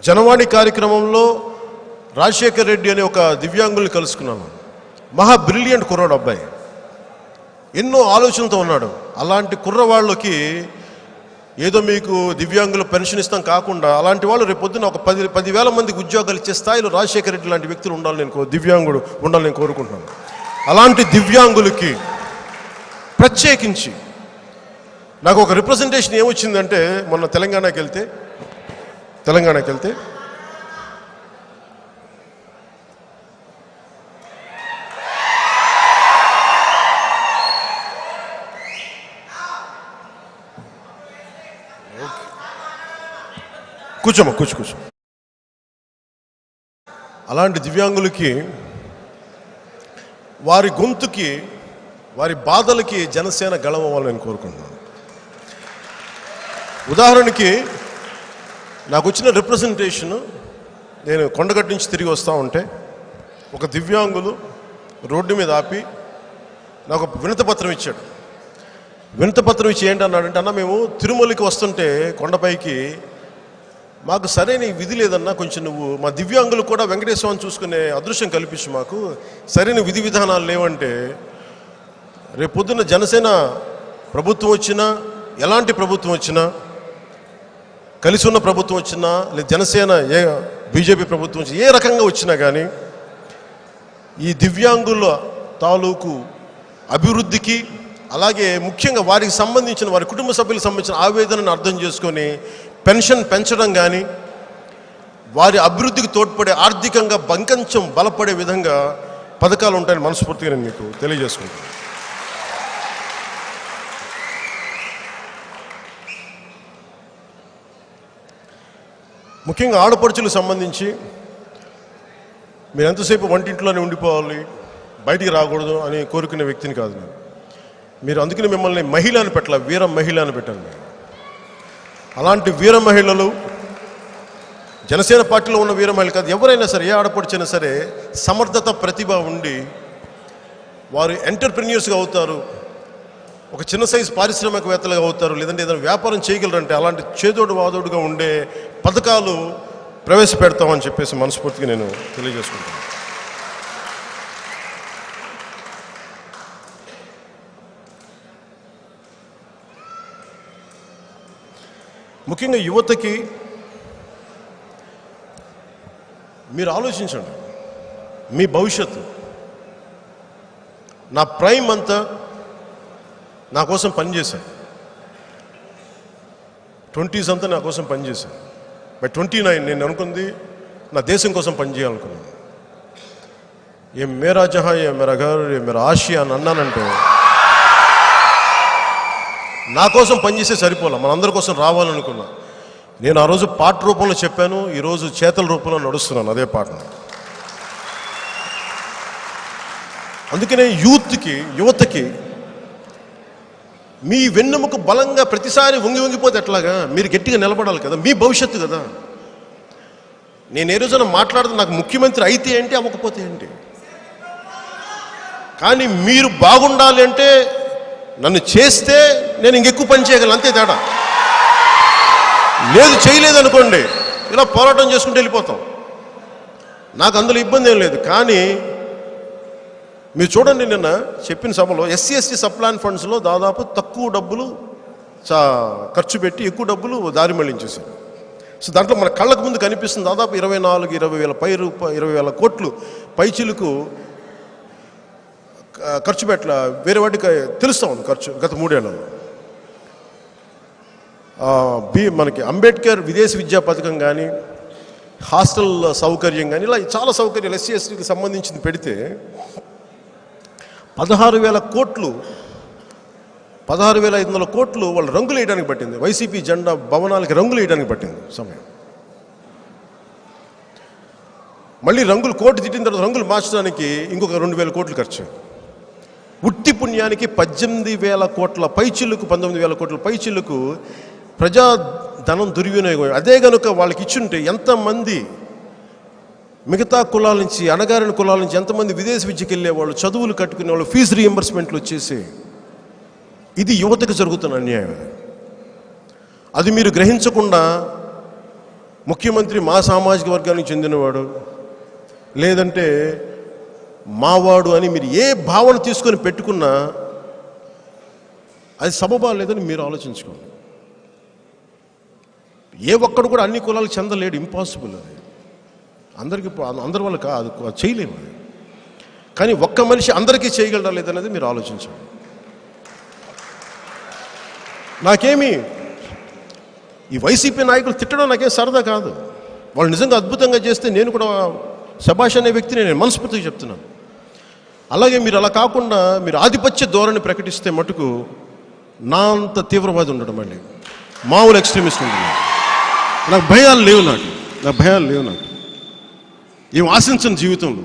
జనవాణి కార్యక్రమంలో రాజశేఖర్ రెడ్డి అనే ఒక దివ్యాంగుల్ని కలుసుకున్నాను. మహా బ్రిలియంట్ కుర్రాడు అబ్బాయి, ఎన్నో ఆలోచనతో ఉన్నాడు. అలాంటి కుర్రవాళ్ళకి ఏదో మీకు దివ్యాంగుల పెన్షన్ ఇస్తాం కాకుండా అలాంటి వాళ్ళు రేపు పొద్దున్న ఒక 10,000 మందికి ఉద్యోగాలు ఇచ్చే స్థాయిలో రాజశేఖర రెడ్డి లాంటి వ్యక్తులు ఉండాలని దివ్యాంగుడు ఉండాలని నేను కోరుకుంటున్నాను. అలాంటి దివ్యాంగులకి ప్రత్యేకించి నాకు ఒక రిప్రజెంటేషన్ ఏమొచ్చిందంటే, మొన్న తెలంగాణకి వెళ్తే కూర్చో. అలాంటి దివ్యాంగులకి వారి గొంతుకి, వారి బాధలకి జనసేన గళమవ్వాలని నేను కోరుకుంటున్నాను. ఉదాహరణకి నాకు వచ్చిన రిప్రజెంటేషన్, నేను కొండగట్టు నుంచి తిరిగి వస్తూ ఉంటే ఒక దివ్యాంగులు రోడ్డు మీద ఆపి నాకు వినతిపత్రం ఇచ్చాడు. వినతిపత్రం ఇచ్చి ఏంటన్నాడంటే, అన్న మేము తిరుమలకి వస్తుంటే కొండపైకి మాకు సరైన విధి లేదన్నా, కొంచెం నువ్వు మా దివ్యాంగులు కూడా వెంకటేశ్వరాన్ని చూసుకునే అదృశ్యం కల్పించు, మాకు సరైన విధి విధానాలు లేవంటే, రేపు పొద్దున్న జనసేన ప్రభుత్వం వచ్చినా, ఎలాంటి ప్రభుత్వం వచ్చినా, కలిసి ఉన్న ప్రభుత్వం వచ్చినా, లేదా జనసేన బీజేపీ ప్రభుత్వం వచ్చినా, ఏ రకంగా వచ్చినా కానీ ఈ దివ్యాంగుల తాలూకు అభివృద్ధికి, అలాగే ముఖ్యంగా వారికి సంబంధించిన వారి కుటుంబ సభ్యులకు సంబంధించిన ఆవేదనను అర్థం చేసుకొని పెన్షన్ పెంచడం కానీ, వారి అభివృద్ధికి తోడ్పడే, ఆర్థికంగా బంకంచం బలపడే విధంగా పథకాలు ఉంటాయని మనస్ఫూర్తిగా నేను మీకు తెలియజేసుకుంటాను. ముఖ్యంగా ఆడపడుచులకు సంబంధించి మీరు ఎంతసేపు వంటింట్లోనే ఉండిపోవాలి, బయటికి రాకూడదు అని కోరుకునే వ్యక్తిని కాదు నేను. మీరు అందుకని మిమ్మల్ని మహిళ అని పెట్టాల, వీర మహిళ అని పెట్టాను. అలాంటి వీర మహిళలు జనసేన పార్టీలో ఉన్న వీర మహిళలు కాదు, ఎవరైనా సరే, ఏ ఆడపడిచైనా సరే సమర్థత, ప్రతిభ ఉండి వారు ఎంటర్ప్రెన్యూర్స్గా అవుతారు, ఒక చిన్న సైజు పారిశ్రామికవేత్తలుగా అవుతారు, లేదంటే ఏదైనా వ్యాపారం చేయగలరంటే అలాంటి చేదోడు వాదోడుగా ఉండే పథకాలు ప్రవేశపెడతామని చెప్పేసి మనస్ఫూర్తిగా నేను తెలియజేసుకుంటాను. ముఖ్యంగా యువతకి మీరు ఆలోచించండి, మీ భవిష్యత్తు. నా ప్రైమ్ అంతా నా కోసం పనిచేశాను, 20s అంతా నా కోసం పనిచేశాను. బై 29 నేను అనుకుంది నా దేశం కోసం పనిచేయాలనుకున్నాను. ఏ మేరా జహా, ఏ మేరా ఘర్, ఏ మేరా ఆసియా అని అన్నానంటే నా కోసం పనిచేస్తే సరిపోలే, మనందరి కోసం రావాలనుకున్నా. నేను ఆ రోజు పాట రూపంలో చెప్పాను, ఈరోజు చేతల రూపంలో నడుస్తున్నాను అదే పాటను. అందుకనే యువతకి మీ వెన్నెముక బలంగా ప్రతిసారి వంగిపోతే ఎట్లాగా? మీరు గట్టిగా నిలబడాలి కదా, మీ భవిష్యత్తు కదా. నేను ఏ రోజున మాట్లాడుతూ నాకు ముఖ్యమంత్రి అయితే ఏంటి, అవ్వకపోతే ఏంటి, కానీ మీరు బాగుండాలి అంటే నన్ను చేస్తే నేను ఇంకెక్కువ పని చేయగలను, అంతే తేడా. లేదు చేయలేదనుకోండి, ఇలా పోరాటం చేసుకుంటూ వెళ్ళిపోతాం. నాకు అందులో ఇబ్బంది ఏం లేదు. కానీ మీరు చూడండి, నిన్న చెప్పిన సభలో ఎస్సీ సప్లాన్ ఫండ్స్లో దాదాపు తక్కువ డబ్బులు ఖర్చు పెట్టి ఎక్కువ డబ్బులు దారి మళ్లించేశారు. సో దాంట్లో మన కళ్ళకు ముందు కనిపిస్తుంది దాదాపు 20,000 కోట్లు పైచిలకు ఖర్చు పెట్ట వేరే వాటికి తెలుస్తూ ఉంది ఖర్చు గత 3 ఏళ్లలో. మనకి అంబేద్కర్ విదేశీ విద్యా పథకం కానీ, హాస్టల్ సౌకర్యం కానీ, ఇలా చాలా సౌకర్యాలు ఎస్సీ ఎస్టీకి సంబంధించింది పెడితే 16,000 కోట్లు 16,500 కోట్లు వాళ్ళు రంగులు వేయడానికి పట్టింది. వైసీపీ జెండా భవనాలకి రంగులు వేయడానికి పట్టింది సమయం. మళ్ళీ రంగులు కోటి తిట్టిన తర్వాత రంగులు మార్చడానికి ఇంకొక 2,000 కోట్లు ఖర్చు. ఉట్టి పుణ్యానికి 18,000 కోట్ల పైచిల్లుకు 19,000 కోట్ల పైచిల్లుకు ప్రజాధనం దుర్వినియోగం. అదే కనుక వాళ్ళకి ఇచ్చుంటే ఎంతమంది మిగతా కులాల నుంచి, అణగారిన కులాల నుంచి ఎంతమంది విదేశ విద్యకి వెళ్ళేవాళ్ళు, చదువులు కట్టుకునే వాళ్ళు, ఫీజు రీఎంబర్స్మెంట్లు వచ్చేసి. ఇది యువతకు జరుగుతున్న అన్యాయం. అది మీరు గ్రహించకుండా ముఖ్యమంత్రి మా సామాజిక వర్గానికి చెందినవాడు, లేదంటే మావాడు అని మీరు ఏ భావన తీసుకొని పెట్టుకున్నా అది సబబా లేదని మీరు ఆలోచించుకోండి. ఏ ఒక్కడు కూడా అన్ని కులాలు చెందలేడు, ఇంపాసిబుల్. అది అందరి వల్ల కాదు, చేయలేము. కానీ ఒక్క మనిషి అందరికీ చేయగలరా లేదనేది మీరు ఆలోచించండి. నాకేమి ఈ వైసీపీ నాయకులు తిట్టడం నాకేం సరదా కాదు. వాళ్ళు నిజంగా అద్భుతంగా చేస్తే నేను కూడా శభాష్ అనే వ్యక్తిని నేను మనస్ఫూర్తిగా చెప్తున్నాను. అలాగే మీరు అలా కాకుండా మీరు ఆధిపత్య ధోరణి ప్రకటిస్తే మటుకు నా అంత తీవ్రవాది ఉండడం, మళ్ళీ మామూలు ఎక్స్ట్రీమిస్ట్ ఉండడం. నాకు భయాలు లేవు, నాకు ఏం ఆశించను జీవితంలో.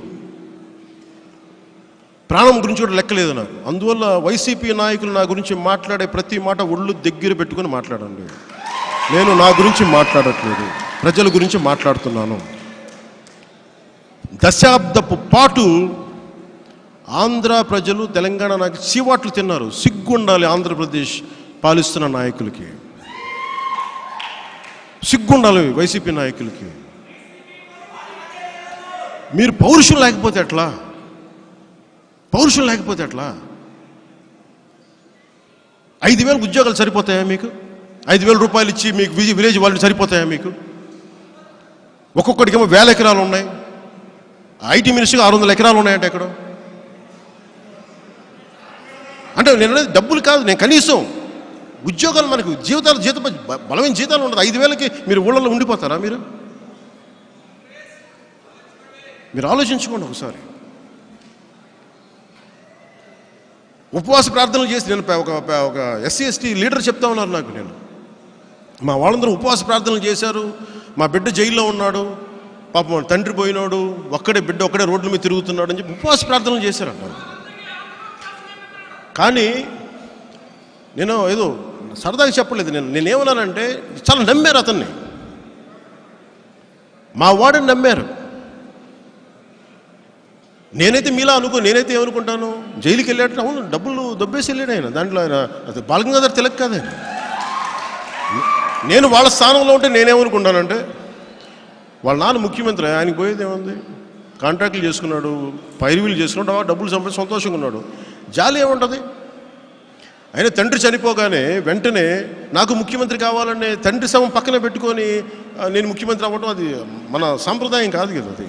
ప్రాణం గురించి కూడా లెక్కలేదు నాకు. అందువల్ల వైసీపీ నాయకులు నా గురించి మాట్లాడే ప్రతి మాట ఒళ్ళు దగ్గర పెట్టుకొని మాట్లాడండి. నేను నా గురించి మాట్లాడట్లేదు, ప్రజల గురించి మాట్లాడుతున్నాను. దశాబ్దపు పాటు ఆంధ్ర ప్రజలు, తెలంగాణ నాకు చీవాట్లు తిన్నారు. సిగ్గుండాలి ఆంధ్రప్రదేశ్ పాలిస్తున్న నాయకులకి, సిగ్గుండాలి వైసీపీ నాయకులకి. మీరు పౌరుషం లేకపోతే ఎట్లా? 5,000 ఉద్యోగాలు సరిపోతాయా మీకు? 5,000 రూపాయలు ఇచ్చి మీకు విలేజ్ వాళ్ళు సరిపోతాయా మీకు? ఒక్కొక్కడికేమో 1,000 ఎకరాలు ఉన్నాయి. ఐటీ మినిస్టర్గా 600 ఎకరాలు ఉన్నాయంటే ఎక్కడ? అంటే నేను అనేది డబ్బులు కాదు, నేను కనీసం ఉద్యోగాలు, మనకు జీతం బలమైన జీతాలు ఉండదు. 5,000కి మీరు ఊళ్ళలో ఉండిపోతారా? మీరు ఆలోచించుకోండి ఒకసారి. ఉపవాస ప్రార్థనలు చేసి నేను ఒక ఎస్సీ ఎస్టీ లీడర్ చెప్తా ఉన్నారు నాకు. మా వాళ్ళందరూ ఉపవాస ప్రార్థనలు చేశారు. మా బిడ్డ జైల్లో ఉన్నాడు, పాపం తండ్రి పోయినాడు, బిడ్డ ఒక్కడే రోడ్ల మీద తిరుగుతున్నాడు అని చెప్పి ఉపవాస ప్రార్థనలు చేశారంట. కానీ నేను ఏదో సరదాగా చెప్పలేదు. నేనేమన్నానంటే చాలా నమ్మారు అతన్ని, మా వాడిని నమ్మారు. నేనైతే మీలా నేనైతే ఏమనుకుంటాను, జైలుకి వెళ్ళాడు, అవును డబ్బులు దొబ్బేసి వెళ్ళాడు ఆయన. దాంట్లో ఆయన అది బాలగంగాధర్ తిలక్ కాదే. నేను వాళ్ళ స్థానంలో ఉంటే నేనేమనుకుంటానంటే, వాళ్ళ నాన్న ముఖ్యమంత్రి, ఆయనకి పోయేది ఏముంది? కాంట్రాక్టులు చేసుకున్నాడు, పైరువీలు చేసుకున్నాడు, డబ్బులు సంపాదించి సంతోషంగా ఉన్నాడు. జాలి ఏముంటుంది? అయినా తండ్రి చనిపోగానే వెంటనే నాకు ముఖ్యమంత్రి కావాలనే తండ్రి శవం పక్కన పెట్టుకొని నేను ముఖ్యమంత్రి అవ్వడం అది మన సాంప్రదాయం కాదు కదా, అది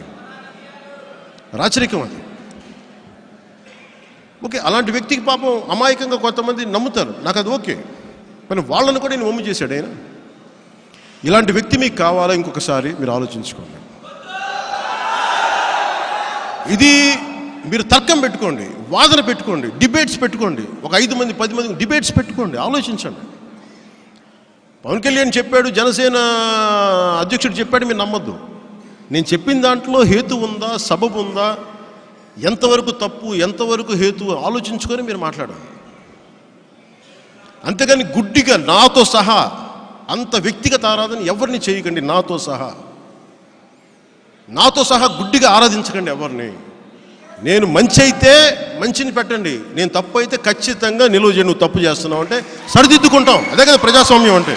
రాచరికం. అది ఓకే. అలాంటి వ్యక్తికి పాపం అమాయకంగా కొంతమంది నమ్ముతారు, నాకు అది ఓకే. కానీ వాళ్ళని కూడా నేను మమ్ము చేశాడు ఆయన. ఇలాంటి వ్యక్తి మీకు కావాలా? ఇంకొకసారి మీరు ఆలోచించుకోండి. ఇది మీరు తర్కం పెట్టుకోండి, వాదన పెట్టుకోండి, డిబేట్స్ పెట్టుకోండి. ఒక 5 మంది 10 మంది డిబేట్స్ పెట్టుకోండి, ఆలోచించండి. పవన్ కళ్యాణ్ చెప్పాడు, జనసేన అధ్యక్షుడు చెప్పాడు, మీరు నమ్మద్దు. నేను చెప్పిన దాంట్లో హేతు ఉందా, సబబు ఉందా, ఎంతవరకు తప్పు, ఎంతవరకు హేతు ఆలోచించుకొని మీరు మాట్లాడాలి. అంతేగాని గుడ్డిగా నాతో సహా అంత వ్యక్తిగత ఆరాధన ఎవరిని చేయకండి. నాతో సహా గుడ్డిగా ఆరాధించకండి ఎవరిని. నేను మంచి అయితే మంచిని పెట్టండి, నేను తప్పు అయితే ఖచ్చితంగా నిలువ చేయండి. నువ్వు తప్పు చేస్తున్నావు అంటే సరిదిద్దుకుంటాం. అదే కదా ప్రజాస్వామ్యం అంటే.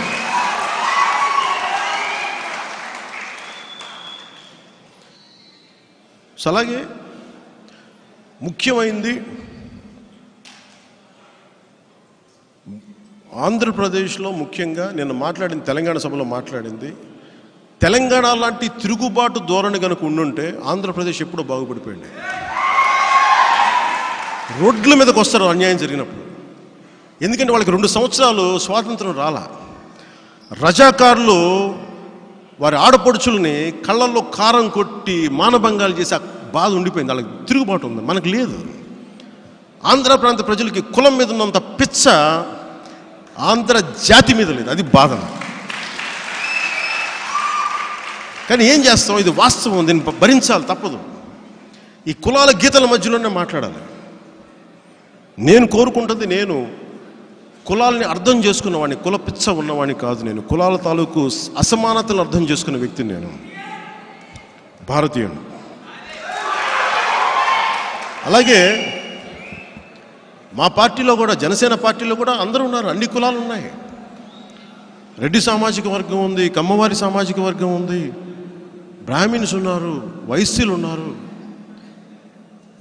సో అలాగే ముఖ్యమైనది ఆంధ్రప్రదేశ్లో ముఖ్యంగా నేను మాట్లాడింది, తెలంగాణ సభలో మాట్లాడింది, తెలంగాణ లాంటి తిరుగుబాటు ధోరణి కనుక ఉండుంటే ఆంధ్రప్రదేశ్ ఎప్పుడో బాగుపడిపోయింది. రోడ్ల మీదకి వస్తారు అన్యాయం జరిగినప్పుడు. ఎందుకంటే వాళ్ళకి 2 సంవత్సరాలు స్వాతంత్రం రాలా. రజాకారులు వారి ఆడపడుచుల్ని కళ్ళల్లో కారం కొట్టి మానభంగాలు చేసి ఆ బాధ ఉండిపోయింది. వాళ్ళకి తిరుగుబాటు ఉంది, మనకు లేదు. ఆంధ్ర ప్రాంత ప్రజలకి కులం మీద ఉన్నంత పిచ్చ ఆంధ్ర జాతి మీద లేదు. అది బాధ. కానీ ఏం చేస్తాం, ఇది వాస్తవం, దీన్ని భరించాలి, తప్పదు. ఈ కులాల గీతల మధ్యలోనే మాట్లాడాలి. నేను కోరుకుంటుంది, నేను కులాలని అర్థం చేసుకున్నవాడిని, కుల పిచ్చ ఉన్నవాడిని కాదు. నేను కులాల తాలూకు అసమానతలను అర్థం చేసుకున్న వ్యక్తిని. నేను భారతీయుడు. అలాగే మా పార్టీలో కూడా, జనసేన పార్టీలో కూడా అందరూ ఉన్నారు, అన్ని కులాలు ఉన్నాయి. రెడ్డి సామాజిక వర్గం ఉంది, కమ్మవారి సామాజిక వర్గం ఉంది, బ్రాహ్మిన్స్ ఉన్నారు, వైశ్యులు ఉన్నారు,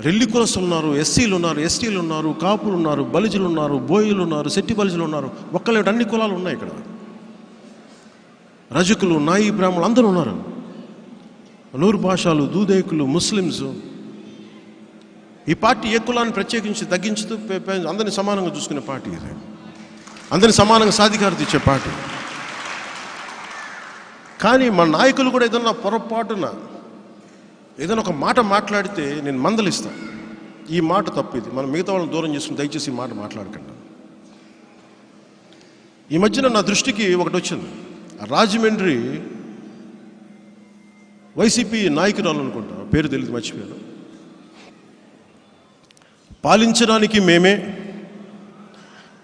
రెల్లి కులస్తులు ఉన్నారు, ఎస్సీలు ఉన్నారు, ఎస్టీలు ఉన్నారు, కాపులు ఉన్నారు, బలిజులు ఉన్నారు, బోయిలు ఉన్నారు, శెట్టి బలిజులు ఉన్నారు. ఒక్కలేడు, అన్ని కులాలు ఉన్నాయి ఇక్కడ. రజకులు, నాయి బ్రాహ్మణులు అందరూ ఉన్నారు. నూరు భాషలు, దూదేకులు, ముస్లిమ్స్. ఈ పార్టీ ఏ కులాన్ని ప్రత్యేకించి తగ్గించుతూ అందరినీ సమానంగా చూసుకునే పార్టీ ఇది. అందరినీ సమానంగా సాధికారత ఇచ్చే పార్టీ. కానీ మన నాయకులు కూడా ఏదన్నా పొరపాటున ఏదైనా ఒక మాట మాట్లాడితే నేను మందలిస్తాను. ఈ మాట తప్పు, ఇది మనం మిగతా వాళ్ళని దూరం చేసుకుని దయచేసి ఈ మాట మాట్లాడకండి. ఈ మధ్యన నా దృష్టికి ఒకటి వచ్చింది. రాజమండ్రి వైసీపీ నాయకురాలు అనుకుంటా, పేరు తెలియదు, మర్చిపోయాను. పాలించడానికి మేమే,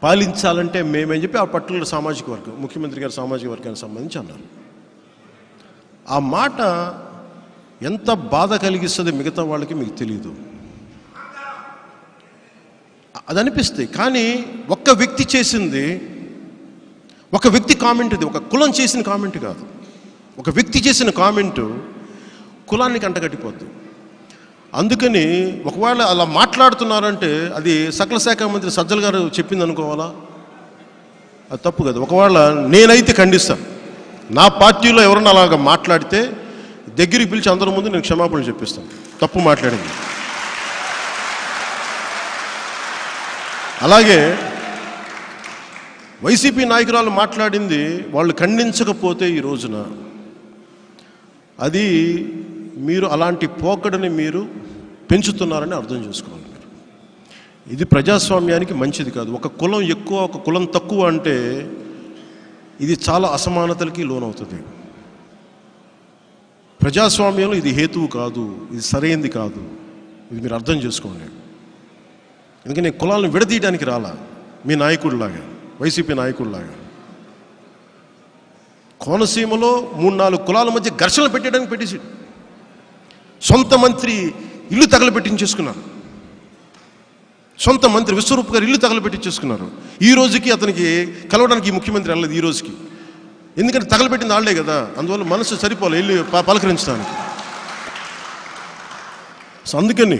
పాలించాలంటే మేమే అని చెప్పి ఆ పర్టికులర్ సామాజిక వర్గం, ముఖ్యమంత్రి గారి సామాజిక వర్గానికి సంబంధించి అన్నారు. ఆ మాట ఎంత బాధ కలిగిస్తుంది మిగతా వాళ్ళకి మీకు తెలియదు. అది అనిపిస్తుంది. కానీ ఒక్క వ్యక్తి చేసింది, ఒక వ్యక్తి కామెంట్, ఇది ఒక కులం చేసిన కామెంట్ కాదు. ఒక వ్యక్తి చేసిన కామెంటు కులానికి అంటగట్టిపోద్ది. అందుకని ఒకవేళ అలా మాట్లాడుతున్నారంటే అది సకల శాఖ మంత్రి సజ్జల గారు చెప్పింది అనుకోవాలా? అది తప్పు కదా. ఒకవేళ నేనైతే ఖండిస్తాను. నా పార్టీలో ఎవరన్నా అలాగా మాట్లాడితే దగ్గరికి పిలిచి అందరి ముందు నేను క్షమాపణ చెప్పిస్తాను, తప్పు మాట్లాడింది. అలాగే వైసీపీ నాయకురాలు మాట్లాడింది వాళ్ళు ఖండించకపోతే ఈ రోజున అది మీరు అలాంటి పోకడని మీరు పెంచుతున్నారని అర్థం చేసుకోవాలి. మీరు ఇది ప్రజాస్వామ్యానికి మంచిది కాదు. ఒక కులం ఎక్కువ, ఒక కులం తక్కువ అంటే ఇది చాలా అసమానతలకి లోనవుతుంది. ప్రజాస్వామ్యంలో ఇది హేతువు కాదు, ఇది సరైనది కాదు. ఇది మీరు అర్థం చేసుకోండి. ఎందుకంటే నేను కులాలను విడదీయడానికి రాలా, మీ నాయకుడిలాగా, వైసీపీ నాయకుడిలాగా. కోనసీమలో 3-4 కులాల మధ్య ఘర్షణలు పెట్టడానికి పెట్టేసి సొంత మంత్రి ఇల్లు తగలబెట్టించేసుకున్నారు. సొంత మంత్రి విశ్వరూప్ గారు ఇల్లు తగలబెట్టించేసుకున్నారు. ఈ రోజుకి అతనికి కలవడానికి ముఖ్యమంత్రి వెళ్ళలేదు ఈ రోజుకి. ఎందుకంటే తగలబెట్టింది వాళ్ళే కదా, అందువల్ల మనసు సరిపోలే వెళ్ళి పలకరించడానికి. సో అందుకని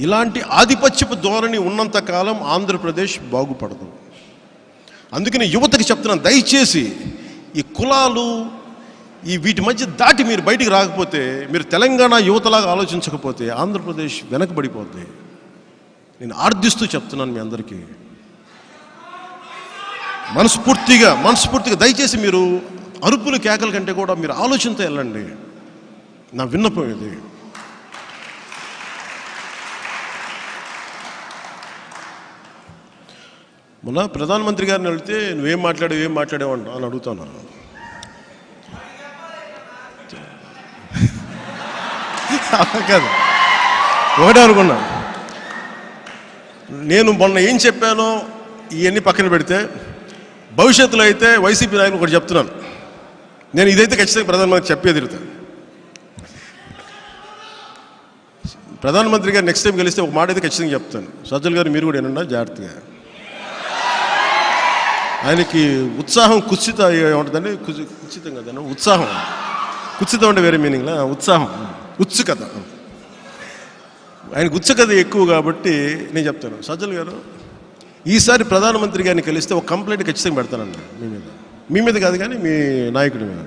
ఇలాంటి ఆధిపత్యపు ధోరణి ఉన్నంతకాలం ఆంధ్రప్రదేశ్ బాగుపడదు. అందుకని యువతకి చెప్తున్నాను, దయచేసి ఈ కులాలు వీటి మధ్య దాటి మీరు బయటికి రాకపోతే, మీరు తెలంగాణ యువతలాగా ఆలోచించకపోతే ఆంధ్రప్రదేశ్ వెనకబడిపోద్ది. నేను ఆర్దిస్తూ చెప్తున్నాను మీ అందరికీ. మనస్ఫూర్తిగా దయచేసి మీరు అరుపులు కేకల కంటే కూడా మీరు ఆలోచనతో వెళ్ళండి. నా విన్నపం ఇది. మొన్న ప్రధానమంత్రి గారిని వెళ్తే నువ్వేం మాట్లాడావు అని అడుగుతాను. కాదు, ఒకటే అనుకున్నా. నేను మొన్న ఏం చెప్పానో ఇవన్నీ పక్కన పెడితే భవిష్యత్తులో అయితే వైసీపీ నాయకులు ఒకటి చెప్తున్నాను. నేను ఇదైతే ఖచ్చితంగా ప్రధానమంత్రి చెప్పేది తిరుగుతాను. ప్రధానమంత్రి గారు నెక్స్ట్ టైం కలిస్తే ఒక మాట అయితే ఖచ్చితంగా చెప్తాను. సజ్జల గారు మీరు కూడా ఏమన్నా జాగ్రత్తగా. ఆయనకి ఉత్సాహం కుత్సిత ఏముంటుందండి, కుత్సితం కదండి, ఉత్సాహం. కుత్సితం అంటే వేరే మీనింగ్లా, ఉత్సాహం ఉత్సుకత. ఆయనకు ఉత్సుకత ఎక్కువ కాబట్టి నేను చెప్తాను, సజ్జల గారు ఈసారి ప్రధానమంత్రి గారిని కలిస్తే ఒక కంప్లైంట్ ఖచ్చితంగా పెడతానండి మీ మీద కాదు కానీ మీ నాయకుడి మీద.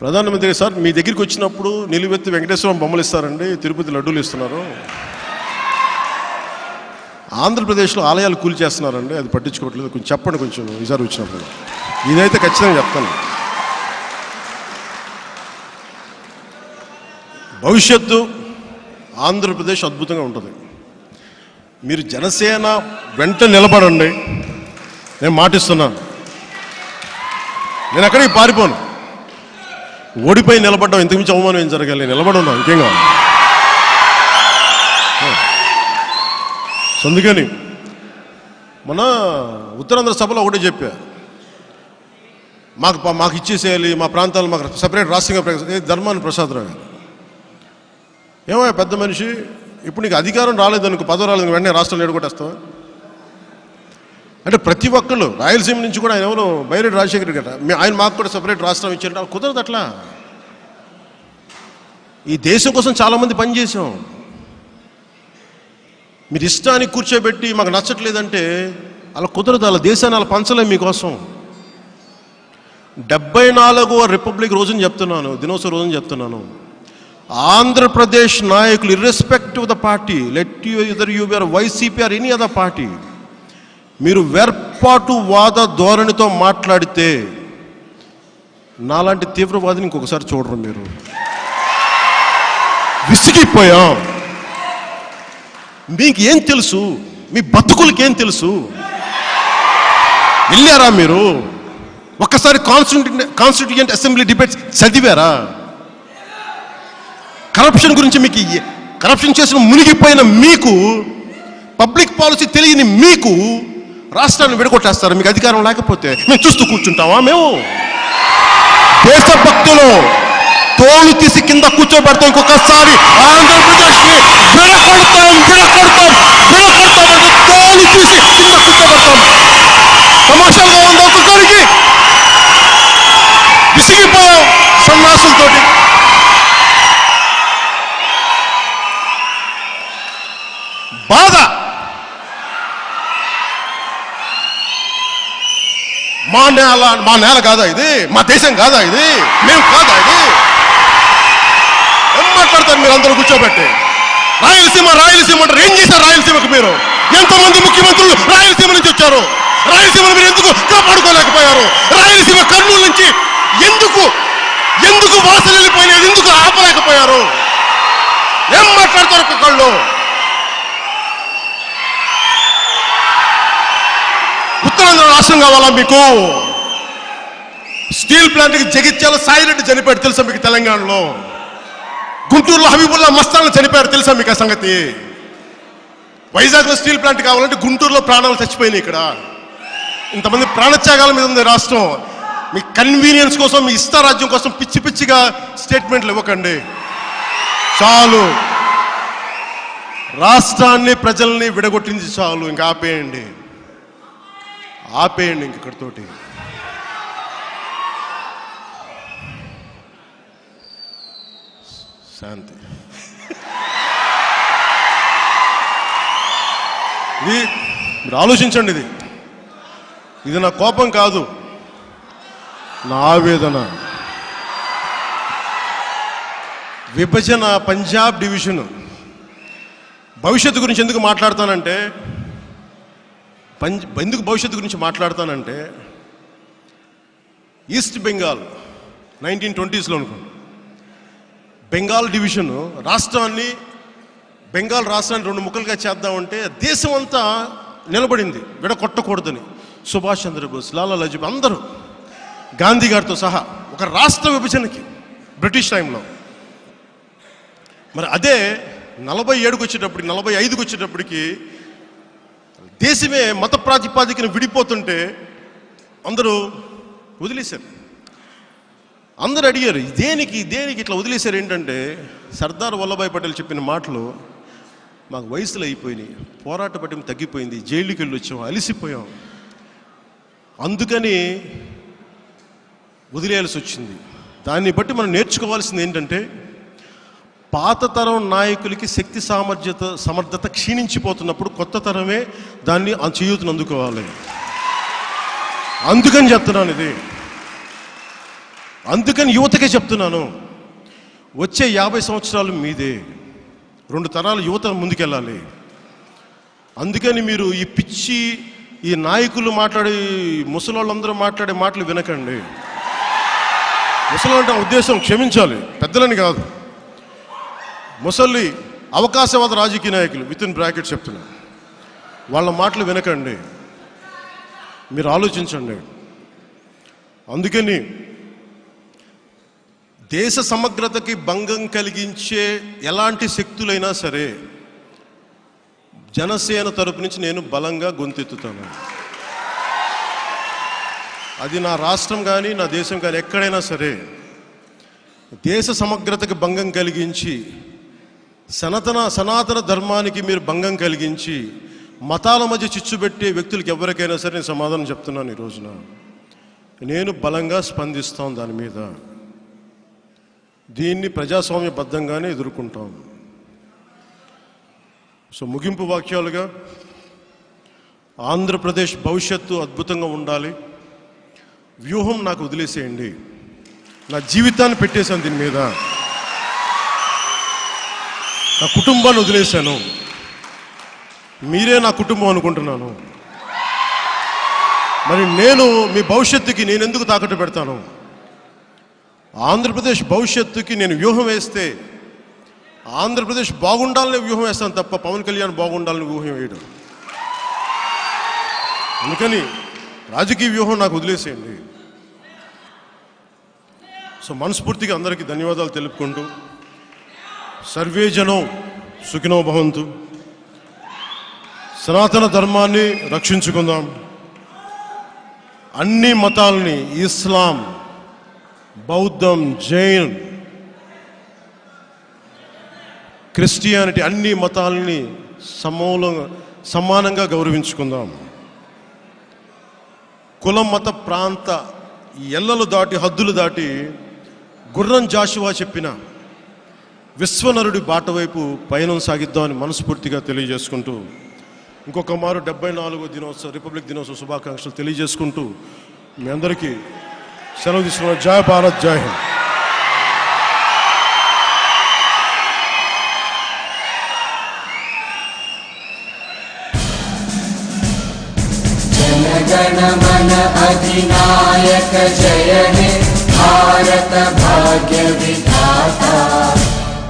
ప్రధానమంత్రి సార్ మీ దగ్గరికి వచ్చినప్పుడు నిలువెత్తి వెంకటేశ్వరం బొమ్మలు ఇస్తారండి, తిరుపతి లడ్డూలు ఇస్తున్నారు, ఆంధ్రప్రదేశ్లో ఆలయాలు కూల్చేస్తున్నారండి, అది పట్టించుకోవట్లేదు, కొంచెం చెప్పండి కొంచెం ఈసారి వచ్చినప్పుడు. ఇదైతే ఖచ్చితంగా చెప్తాను. భవిష్యత్తు ఆంధ్రప్రదేశ్ అద్భుతంగా ఉంటుంది. మీరు జనసేన వెంట నిలబడండి, నేను మాటిస్తున్నాను. నేను ఎక్కడికి పారిపోను. ఓడిపోయి నిలబడ్డాం, ఇంతకుమించి అవమానం ఏం జరగాలి, నిలబడున్నా ఇంకేం కావాలి. అందుకని మన ఉత్తరాంధ్ర సభలో ఒకటే చెప్పా, మాకు ఇచ్చేసేయాలి, మా ప్రాంతాలు మాకు సపరేట్ రాష్ట్రంగా ధర్మాన ప్రసాదరావు గారు. ఏమో పెద్ద మనిషి, ఇప్పుడు నీకు అధికారం రాలేదనుకో, పదవి రాలేదు, వెంటనే రాష్ట్రంలో ఎడగొట్టేస్తావా? అంటే ప్రతి ఒక్కళ్ళు రాయలసీమ నుంచి కూడా ఆయన ఎవరు బైరెడ్డి రాజశేఖర్ గట్ట ఆయన మాకు కూడా సపరేట్ రాష్ట్రం ఇచ్చారంటే అది కుదరదు. అట్లా ఈ దేశం కోసం చాలామంది పనిచేసాం. మీరు ఇష్టానికి కూర్చోబెట్టి మాకు నచ్చట్లేదంటే అలా కుదరదు. అలా దేశాన్ని అలా పంచలేం మీకోసం. 74వ రిపబ్లిక్ రోజుని చెప్తున్నాను, దినోత్సవ రోజుని చెప్తున్నాను. ఆంధ్రప్రదేశ్ నాయకులు irrespective of the party, let you either you are YCP or any other party, మీరు వేర్పాటు వాద ధోరణితో మాట్లాడితే నాలాంటి తీవ్రవాదిని ఇంకొకసారి చూడరు. మీరు విసిగిపోయాం. మీకు ఏం తెలుసు, మీ బతుకులకేం తెలుసు? వెళ్ళారా మీరు? ఒక్కసారి కాన్స్టిట్యూయెంట్ అసెంబ్లీ డిబేట్స్ చదివారా? కరప్షన్ గురించి మీకు, కరప్షన్ చేసిన మునిగిపోయిన మీకు, పబ్లిక్ పాలసీ తెలియని మీకు రాష్ట్రాన్ని విడగొట్టేస్తారు. మీకు అధికారం లేకపోతే మేము చూస్తూ కూర్చుంటామా? మేము దేశభక్తులు తోలు తీసి కింద కూర్చోబెడతాం. ఇంకొకసారి ఆంధ్రప్రదేశ్ ని విడగొడతాం అంటే తోలు తీసి కింద కూర్చోబెడతాం. తమాషాగా ఉంది ఒక్కొక్కరికి. విసిగిపోయాం సన్నాసులతోటి. బాధ. మా నేల కాదా ఇది? మా దేశం కాదా ఇది? మేము కాదా ఇది? ఏం మాట్లాడతారు మీరు అందరూ కూర్చోబెట్టి? రాయలసీమ అంటారు. ఏం చేశారు రాయలసీమకు మీరు? ఎంతమంది ముఖ్యమంత్రులు రాయలసీమ నుంచి వచ్చారు? రాయలసీమను మీరు ఎందుకు కాపాడుకోలేకపోయారు? రాయలసీమ కర్నూలు నుంచి ఎందుకు వాసన వెళ్ళిపోయినది ఎందుకు ఆపలేకపోయారు? ఏం మాట్లాడతారు ఒక్కొక్కళ్ళు? ఉత్తరాంధ్ర రాష్ట్రం కావాలా మీకు? స్టీల్ ప్లాంట్కి జగిత్యాల సాయిరెడ్డి చనిపోయాడు తెలుసా మీకు? తెలంగాణలో గుంటూరులో హబీబుల్లా మస్తాన్ చనిపోయారు తెలుసా మీకు ఆ సంగతి? వైజాగ్లో స్టీల్ ప్లాంట్ కావాలంటే గుంటూరులో ప్రాణాలు చచ్చిపోయినాయి. ఇక్కడ ఇంతమంది ప్రాణత్యాగాల మీద ఉంది రాష్ట్రం. మీ కన్వీనియన్స్ కోసం, మీ ఇష్టారాజ్యం కోసం పిచ్చి పిచ్చిగా స్టేట్మెంట్లు ఇవ్వకండి. చాలు. రాష్ట్రాన్ని ప్రజల్ని విడగొట్టింది చాలు. ఇంకా ఆపేయండి ఇంక ఇక్కడితోటి. శాంతి. ఇది మీరు ఆలోచించండి. ఇది నా కోపం కాదు, నా ఆవేదన. విభజన, పంజాబ్ డివిజన్, భవిష్యత్తు గురించి ఎందుకు మాట్లాడతానంటే భవిష్యత్తు గురించి మాట్లాడతానంటే ఈస్ట్ బెంగాల్ 1920s అనుకోండి, బెంగాల్ డివిజన్ బెంగాల్ రాష్ట్రాన్ని 2 ముక్కలుగా చేద్దామంటే దేశం అంతా నిలబడింది విడగొట్టకూడదని. సుభాష్ చంద్రబోస్, లాలా లజపతి, అందరూ, గాంధీ గారితో సహా ఒక రాష్ట్ర విభజనకి బ్రిటిష్ టైంలో. మరి అదే 47కి వచ్చేటప్పటికి 45కి వచ్చేటప్పటికి దేశమే మత ప్రాతిపాదికన విడిపోతుంటే అందరూ వదిలేశారు. అందరూ అడిగారు, దేనికి ఇట్లా వదిలేశారు ఏంటంటే, సర్దార్ వల్లభాయ్ పటేల్ చెప్పిన మాటలు, మాకు వయసులో అయిపోయినాయి, పోరాట పట్టిం తగ్గిపోయింది, జైలుకి వెళ్ళి వచ్చాం, అలిసిపోయాం, అందుకని వదిలేయాల్సి వచ్చింది. దాన్ని బట్టి మనం నేర్చుకోవాల్సింది ఏంటంటే, పాత తరం నాయకులకి శక్తి సమర్థత క్షీణించిపోతున్నప్పుడు కొత్త తరమే దాన్ని చేయూతను అందుకోవాలి. అందుకని చెప్తున్నాను ఇది. అందుకని యువతకే చెప్తున్నాను, వచ్చే 50 సంవత్సరాలు మీదే, 2 తరాలు యువత ముందుకెళ్ళాలి. అందుకని మీరు ఈ పిచ్చి ఈ నాయకులు మాట్లాడే, ముసలోళ్ళందరూ మాట్లాడే మాటలు వినకండి. ముసలి అంటే ఉద్దేశం క్షమించాలి, పెద్దలని కాదు, ముసలి అవకాశవాద రాజకీయ నాయకులు వితిన్ బ్రాకెట్ చెప్తున్నా, వాళ్ళ మాటలు వినకండి, మీరు ఆలోచించండి. అందుకని దేశ సమగ్రతకి భంగం కలిగించే ఎలాంటి శక్తులైనా సరే జనసేన తరపు నుంచి నేను బలంగా గొంతెత్తుతాను. అది నా రాష్ట్రం కానీ నా దేశం కానీ ఎక్కడైనా సరే దేశ సమగ్రతకి భంగం కలిగించి సనాతన ధర్మానికి మీరు భంగం కలిగించి మతాల మధ్య చిచ్చు పెట్టే వ్యక్తులకి ఎవరికైనా సరే నేను సమాధానం చెప్తున్నాను. ఈ రోజున నేను బలంగా స్పందిస్తాను దాని మీద. దీన్ని ప్రజాస్వామ్యబద్ధంగానే ఎదుర్కొంటాం. సో ముగింపు వాక్యాలుగా, ఆంధ్రప్రదేశ్ భవిష్యత్తు అద్భుతంగా ఉండాలి. వ్యూహం నాకు వదిలేసేయండి, నా జీవితాన్ని పెట్టేశాను దీని మీద, నా కుటుంబాన్ని వదిలేశాను, మీరే నా కుటుంబం అనుకుంటున్నాను. మరి నేను మీ భవిష్యత్తుకి నేను ఎందుకు తాకట్టు పెడతాను? ఆంధ్రప్రదేశ్ భవిష్యత్తుకి నేను వ్యూహం వేస్తే ఆంధ్రప్రదేశ్ బాగుండాలని వ్యూహం వేస్తాను తప్ప పవన్ కళ్యాణ్ బాగుండాలని వ్యూహం వేయడం. అందుకని రాజకీయ వ్యూహం నాకు వదిలేసేయండి. సో మనస్ఫూర్తిగా అందరికీ ధన్యవాదాలు తెలుపుకుంటూ, సర్వే జనం సుఖినో భవంతు. సనాతన ధర్మాన్ని రక్షించుకుందాం. అన్ని మతాలని, ఇస్లాం, బౌద్ధం, జైన్, క్రిస్టియానిటీ, అన్ని మతాలని సమానంగా గౌరవించుకుందాం. కులం, మత, ప్రాంత ఎల్లలు దాటి, హద్దులు దాటి గుర్రం జాషువా చెప్పిన విశ్వనరుడి బాట వైపు పయనం సాగిద్దామని మనస్ఫూర్తిగా తెలియజేసుకుంటూ, ఇంకొక మారు 74వ దినోత్సవ రిపబ్లిక్ దినోత్సవ శుభాకాంక్షలు తెలియజేసుకుంటూ మీ అందరికీ సెలవు తీసుకున్నాను. జై భారత్, జై హింద్. जनगण मन अधिनायक जय हे भारत भाग्य विधाता।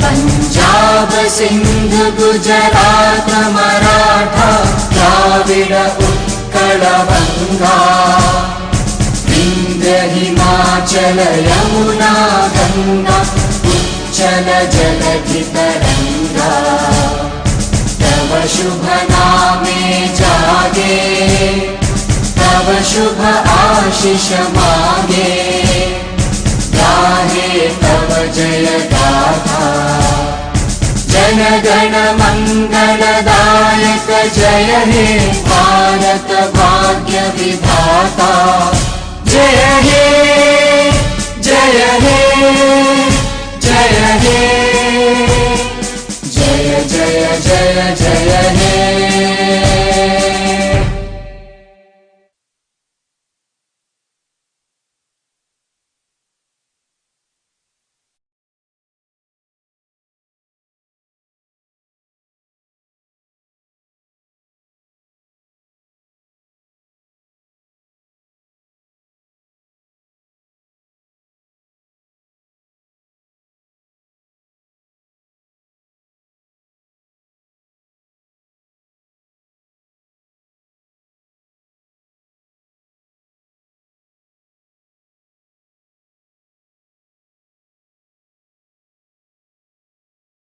पंजाब सिंध गुजरात मराठा द्राविड उत्कल बंगा विंध्य हिमाचल यमुना गंगा उच्चल जलधि तरंगा। तव शुभ नामे जागे तव शुभ आशीष मांगे गाहे तव जय गाथा। जनगण मंगलदायक जय हे भारत भाग्य विधाता। जय हे